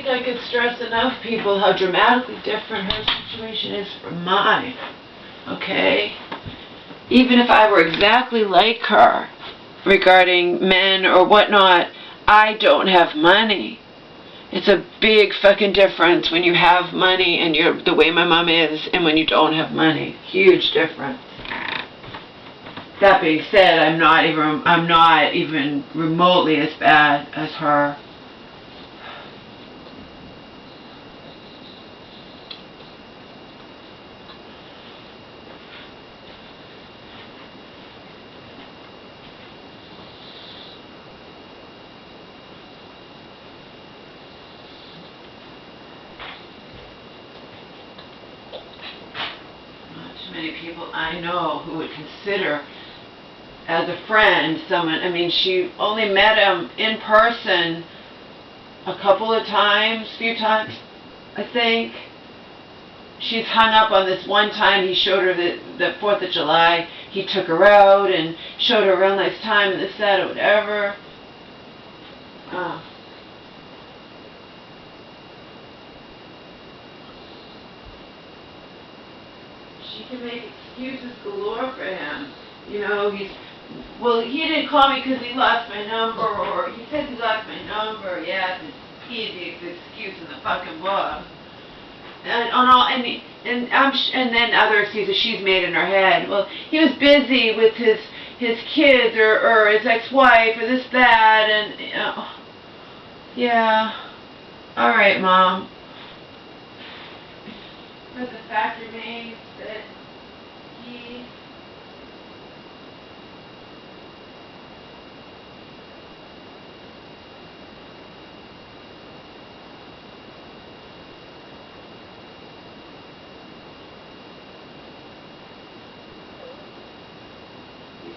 think I could stress enough, people, how dramatically different her situation is from mine. Okay? Even if I were exactly like her regarding men or whatnot, I don't have money. It's a big fucking difference when you have money and you're the way my mom is and when you don't have money. Huge difference. That being said, I'm not even remotely as bad as her. Not too many people I know who would consider as a friend someone. I mean, she only met him in person a few times, I think. She's hung up on this one time he showed her the 4th of July. He took her out and showed her a real nice time and this, that, or whatever. She can make excuses galore for him. You know, he didn't call me because he lost my number, or he said he lost my number. Yeah, it's the easiest excuse in the fucking book. And then other excuses she's made in her head. Well, he was busy with his kids or his ex-wife or this, that, and yeah. All right, Mom. But the fact remains that he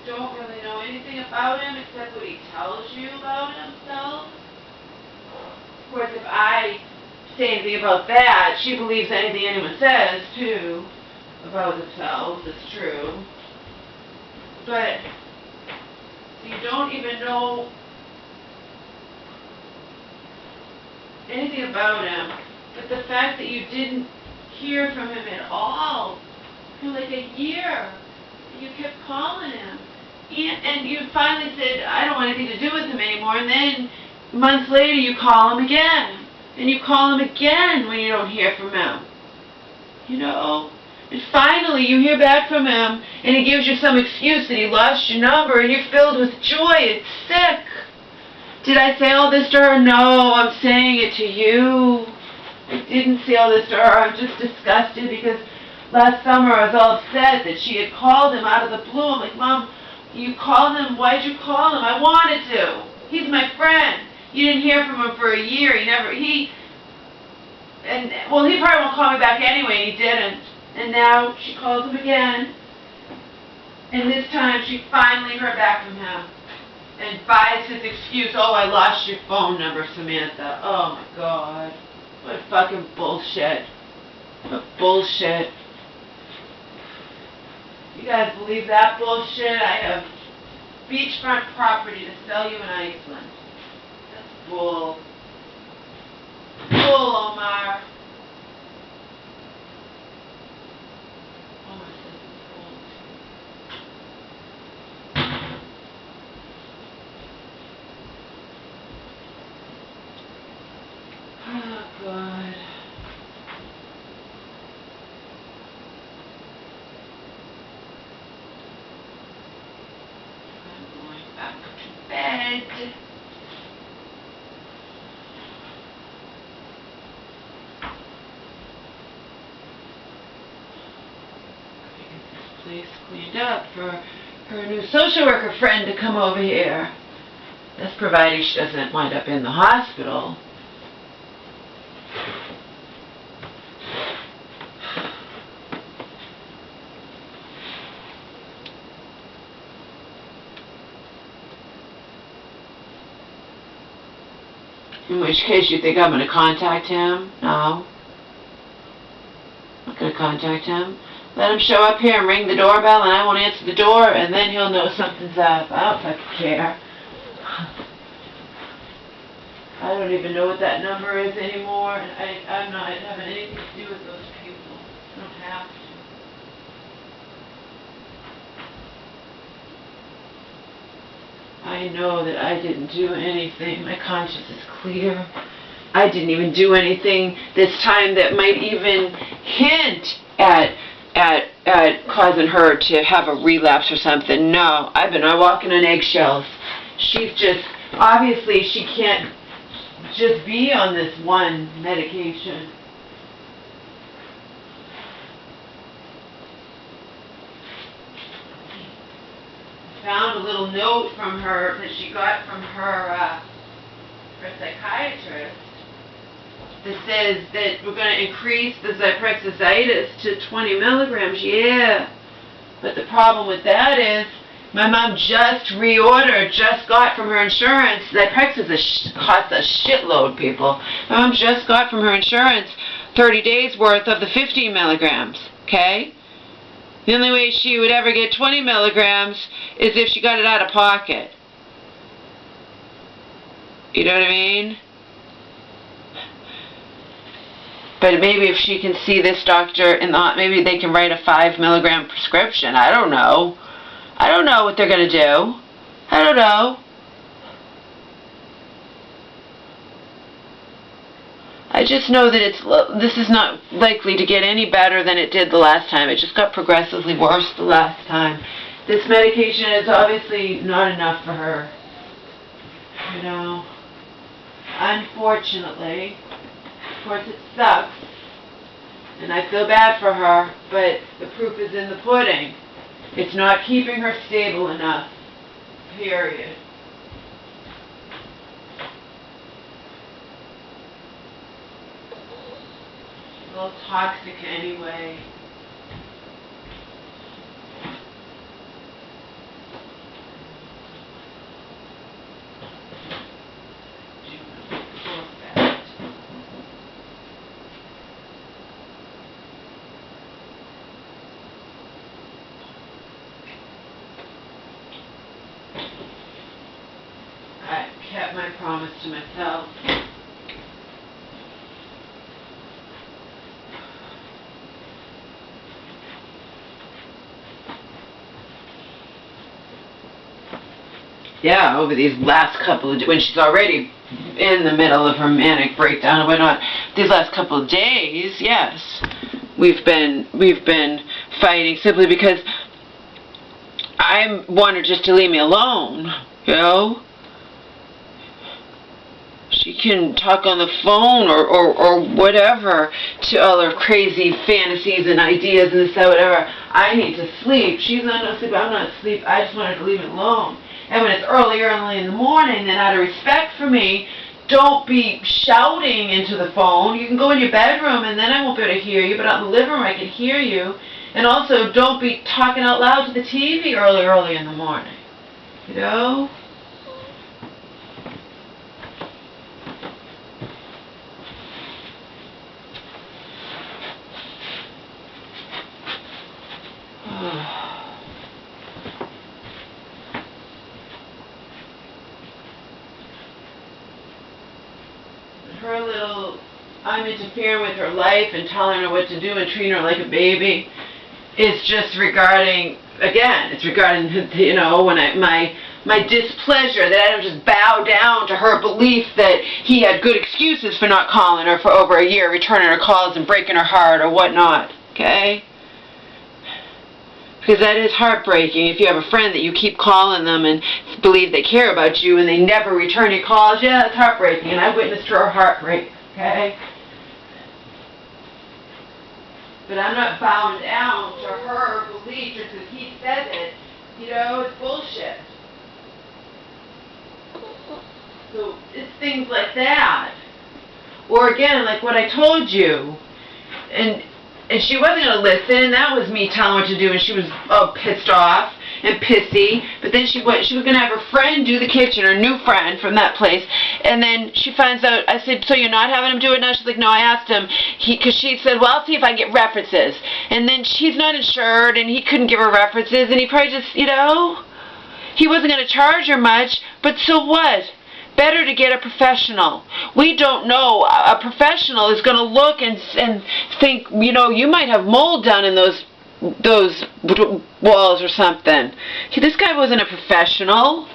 don't really know anything about him except what he tells you about himself. Of course, if I say anything about that, she believes anything anyone says, too, about themselves. It's true. But you don't even know anything about him. But the fact that you didn't hear from him at all for like a year, you kept calling him. And you finally said, I don't want anything to do with him anymore. And then months later you call him again. And you call him again when you don't hear from him. You know? And finally you hear back from him and he gives you some excuse that he lost your number and you're filled with joy. It's sick. Did I say all this to her? No, I'm saying it to you. I didn't say all this to her. I'm just disgusted because last summer I was all upset that she had called him out of the blue. I'm like, Mom, you called him. Why'd you call him? I wanted to. He's my friend. You didn't hear from him for a year. He probably won't call me back anyway, and he didn't. And now she calls him again. And this time she finally heard back from him. And buys his excuse, oh, I lost your phone number, Samantha. Oh my God. What fucking bullshit. What bullshit. You guys believe that bullshit? I have beachfront property to sell you in Iceland. That's bull. Bull, Omar. Omar says it's bull. Oh, God. Back to bed. Get this place cleaned up for her new social worker friend to come over here. That's providing she doesn't wind up in the hospital. In which case you think I'm going to contact him? No. I'm not going to contact him. Let him show up here and ring the doorbell and I won't answer the door and then he'll know something's up. I don't fucking care. I I don't even know what that number is anymore. And I'm not having anything to do with those people. I don't have to. I know that I didn't do anything. My conscience is clear. I didn't even do anything this time that might even hint at causing her to have a relapse or something. No, I'm walking on eggshells. She's just, obviously she can't just be on this one medication. Found a little note from her that she got from her psychiatrist that says that we're going to increase the zyprexizitis to 20 milligrams. Yeah, but the problem with that is my mom just got from her insurance. Zyprexa costs a shitload, people. My mom just got from her insurance 30 days worth of the 15 milligrams, okay? The only way she would ever get 20 milligrams is if she got it out of pocket. You know what I mean? But maybe if she can see this doctor, maybe they can write a 5 milligram prescription. I don't know. I don't know what they're going to do. I don't know. I just know that this is not likely to get any better than it did the last time. It just got progressively worse the last time. This medication is obviously not enough for her. You know, unfortunately, of course it sucks, and I feel bad for her, but the proof is in the pudding. It's not keeping her stable enough, period. She's a little toxic anyway. I kept my promise to myself. Yeah, over these last couple of days, when she's already in the middle of her manic breakdown and whatnot, these last couple of days, yes, we've been fighting simply because I want her just to leave me alone, you know? She can talk on the phone or whatever to all her crazy fantasies and ideas and this, that, whatever. I need to sleep. She's not asleep. I'm not asleep. I just want her to leave it alone. And when it's early in the morning, then out of respect for me, don't be shouting into the phone. You can go in your bedroom and then I won't be able to hear you, but out in the living room I can hear you. And also don't be talking out loud to the TV early in the morning. You know? Her little, I'm interfering with her life and telling her what to do and treating her like a baby is just regarding, again, it's regarding, you know, when my displeasure that I don't just bow down to her belief that he had good excuses for not calling her for over a year, returning her calls and breaking her heart or whatnot, okay? Because that is heartbreaking if you have a friend that you keep calling them and believe they care about you and they never return your calls. Yeah, that's heartbreaking, and I witnessed her heartbreak, okay? But I'm not bound down to her belief just because he said it. You know, it's bullshit. So it's things like that. Or again, like what I told you. And she wasn't going to listen. That was me telling her what to do, and she was pissed off and pissy. But then she was going to have her friend do the kitchen, her new friend from that place. And then she finds out, I said, so you're not having him do it now? She's like, no, I asked him. Because she said, well, I'll see if I can get references. And then she's not insured, and he couldn't give her references, and he probably just, you know, he wasn't going to charge her much, but so what? better to get a professional. We don't know. A professional is going to look and think, you know, you might have mold down in those walls or something. This guy wasn't a professional.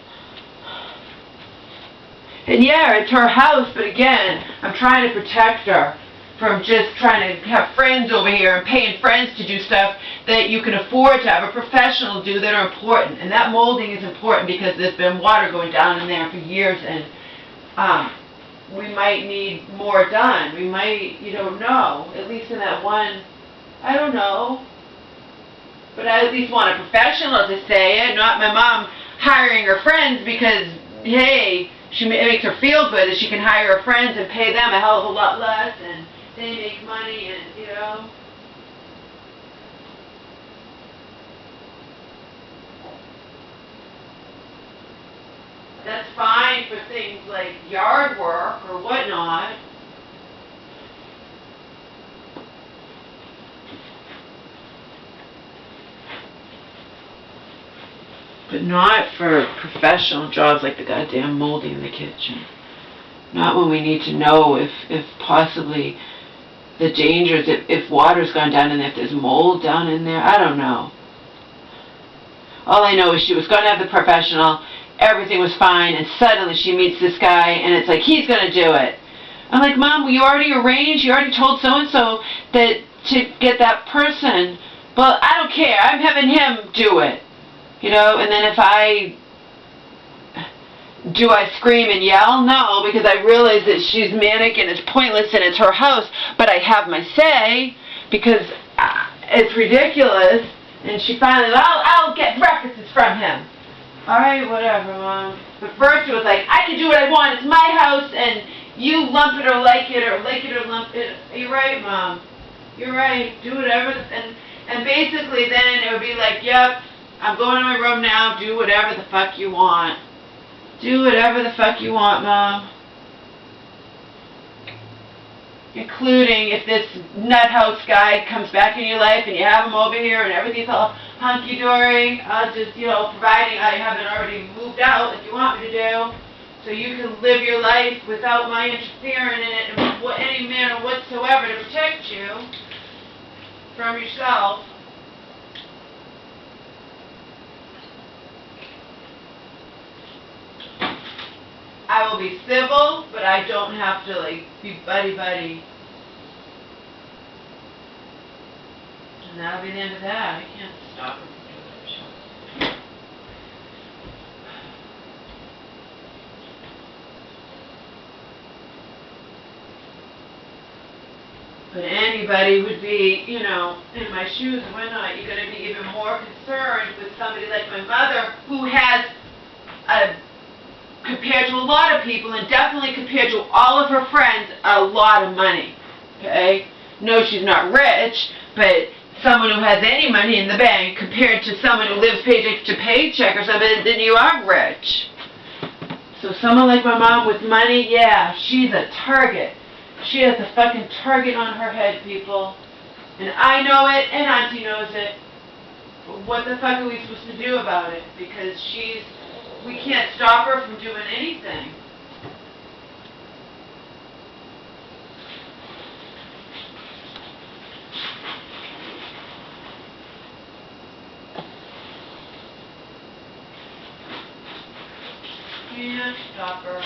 And yeah, it's her house, but again, I'm trying to protect her from just trying to have friends over here and paying friends to do stuff that you can afford to have a professional do that are important. And that molding is important because there's been water going down in there for years, and we might need more done. We might, you don't know, at least in that one, I don't know. But I at least want a professional to say it, not my mom hiring her friends because, hey, it makes her feel good that she can hire her friends and pay them a hell of a lot less, and they make money, and, you know. That's fine for things like yard work or whatnot. But not for professional jobs like the goddamn molding in the kitchen. Not when we need to know if possibly the dangers, if water's gone down in there, if there's mold down in there. I don't know. All I know is she was going to have the professional, everything was fine, and suddenly she meets this guy, and it's like, he's going to do it. I'm like, Mom, you already arranged, you already told so-and-so that to get that person. Well, I don't care, I'm having him do it. You know, and then if I scream and yell? No, because I realize that she's manic and it's pointless and it's her house, but I have my say because it's ridiculous. And she finally, I'll get references from him. All right, whatever, Mom. But first it was like, I can do what I want. It's my house, and you lump it or like it or lump it. You're right, Mom. You're right. Do whatever. And basically then it would be like, yep, I'm going to my room now. Do whatever the fuck you want. Do whatever the fuck you want, Mom. Including if this nut house guy comes back in your life and you have him over here and everything's all hunky-dory, I'll just, you know, providing I haven't already moved out like you want me to do, so you can live your life without my interfering in it in any manner whatsoever to protect you from yourself. I will be civil, but I don't have to, like, be buddy-buddy. And that'll be the end of that. I can't stop her from doing whatever she wants. But anybody would be, you know, in my shoes and whatnot. You're going to be even more concerned with somebody like my mother who has compared to a lot of people, and definitely compared to all of her friends, a lot of money, okay? No, she's not rich, but someone who has any money in the bank compared to someone who lives paycheck to paycheck or something, then you are rich. So someone like my mom with money, yeah, she's a target. She has a fucking target on her head, people. And I know it, and Auntie knows it. But what the fuck are we supposed to do about it? Because we can't stop her from doing anything. Can't stop her.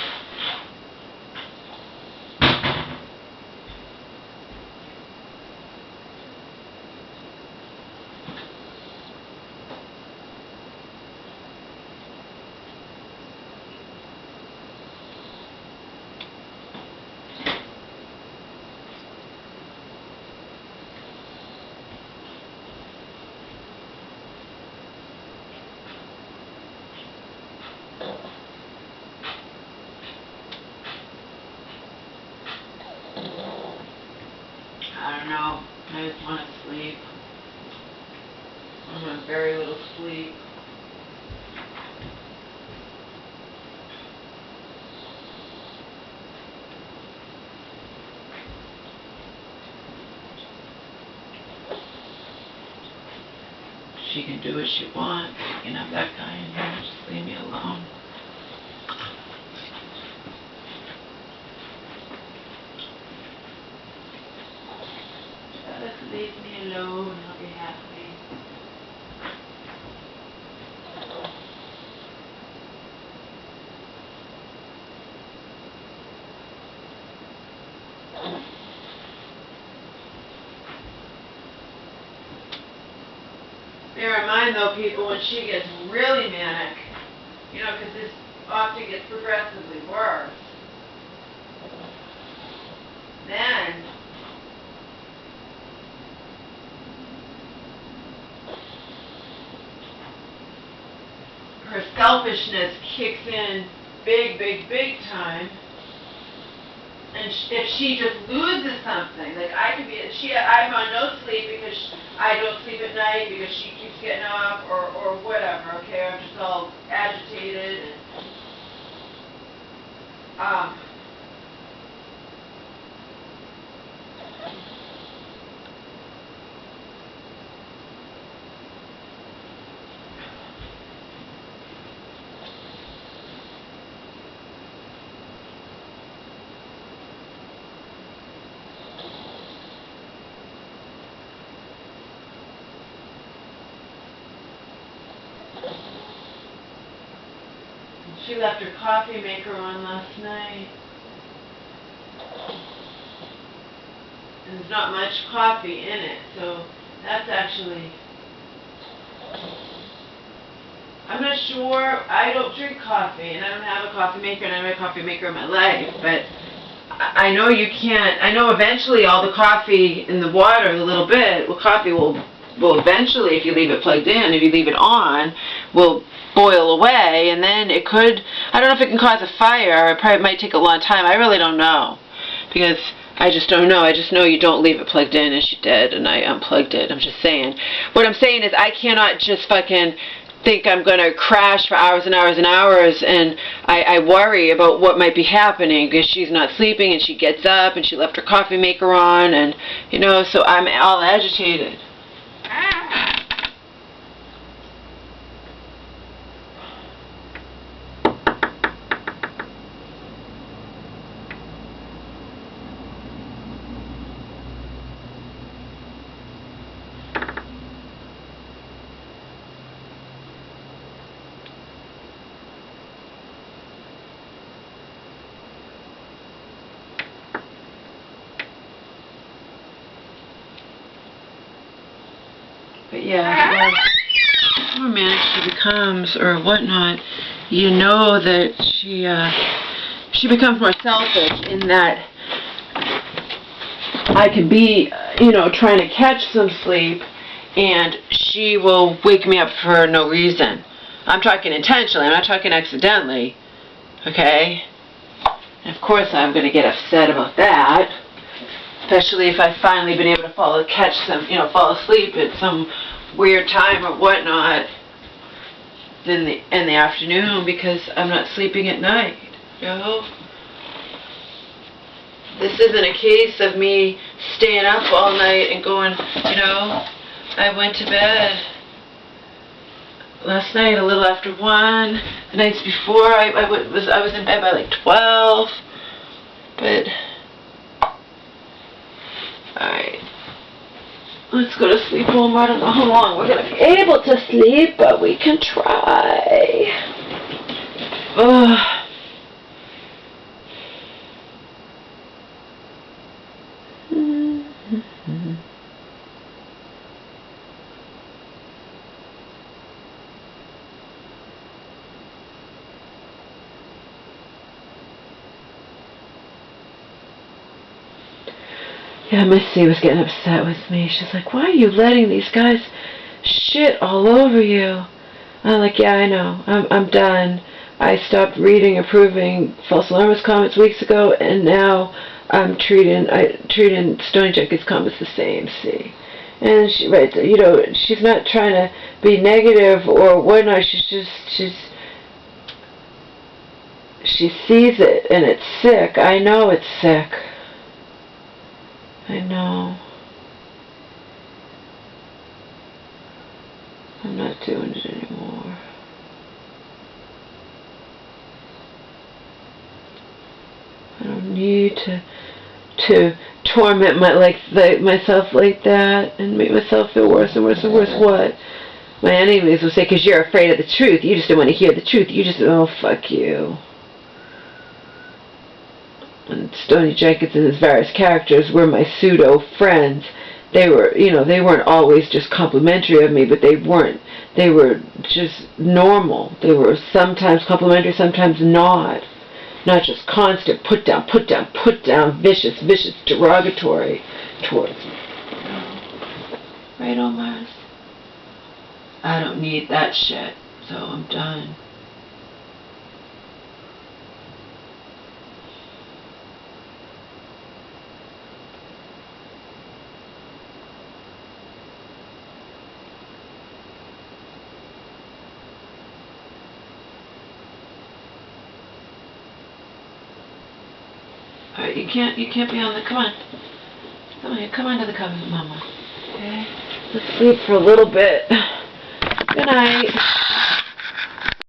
I don't know. I just want to sleep. I want very little sleep. She can do what she wants. She can have that guy in here. Just leave me alone. me alone, I'll be happy. Bear in mind, though, people, when she gets really manic, you know, because this often gets progressively worse, then her selfishness kicks in big, big, big time. And if she just loses something, like I could be, I'm on no sleep because I don't sleep at night because she keeps getting up or whatever, okay, I'm just all agitated and, she left her coffee maker on last night. And there's not much coffee in it, so that's actually... I'm not sure. I don't drink coffee, and I don't have a coffee maker, and I haven't had a coffee maker in my life, but I know you can't... I know eventually all the coffee in the water, a little bit, well, coffee will eventually, if you leave it plugged in, if you leave it on, will boil away, and then it could, I don't know if it can cause a fire. It probably might take a long time. I really don't know, because I just don't know. I just know you don't leave it plugged in, and she did, and I unplugged it. I'm just saying. What I'm saying is I cannot just fucking think I'm going to crash for hours and hours and hours, and I worry about what might be happening because she's not sleeping, and she gets up, and she left her coffee maker on, and, you know, so I'm all agitated. But yeah, the more manic she becomes or whatnot, you know that she becomes more selfish in that I could be, you know, trying to catch some sleep and she will wake me up for no reason. I'm talking intentionally, I'm not talking accidentally, okay? And of course I'm going to get upset about that. Especially if I've finally been able to fall asleep at some weird time or whatnot in the afternoon because I'm not sleeping at night, you know? This isn't a case of me staying up all night and going, you know, I went to bed last night a little after 1. The nights before I was in bed by like 12, but... Alright, let's go to sleep home. I don't know how long we're going to be able to sleep, but we can try. Ugh. Yeah, Missy was getting upset with me. She's like, why are you letting these guys shit all over you? I'm like, yeah, I know. I'm done. I stopped reading approving false alarmist comments weeks ago, and now I'm treating Stony Jenkins comments the same, see? And she, right, you know, she's not trying to be negative or whatnot. She sees it, and it's sick. I know it's sick. I know. I'm not doing it anymore. I don't need to torment myself like that and make myself feel worse and worse and worse. What? My enemies will say, because you're afraid of the truth. You just don't want to hear the truth. You just, oh, fuck you. And Stoney Jenkins and his various characters were my pseudo friends. They were, you know, they weren't always just complimentary of me, but they were just normal. They were sometimes complimentary, sometimes not. Not just constant put down, vicious, derogatory towards me. Right, Omar? I don't need that shit, so I'm done. Alright, you can't be on the, come on, come on to the cover, Mama. Okay? Let's sleep for a little bit. Good night.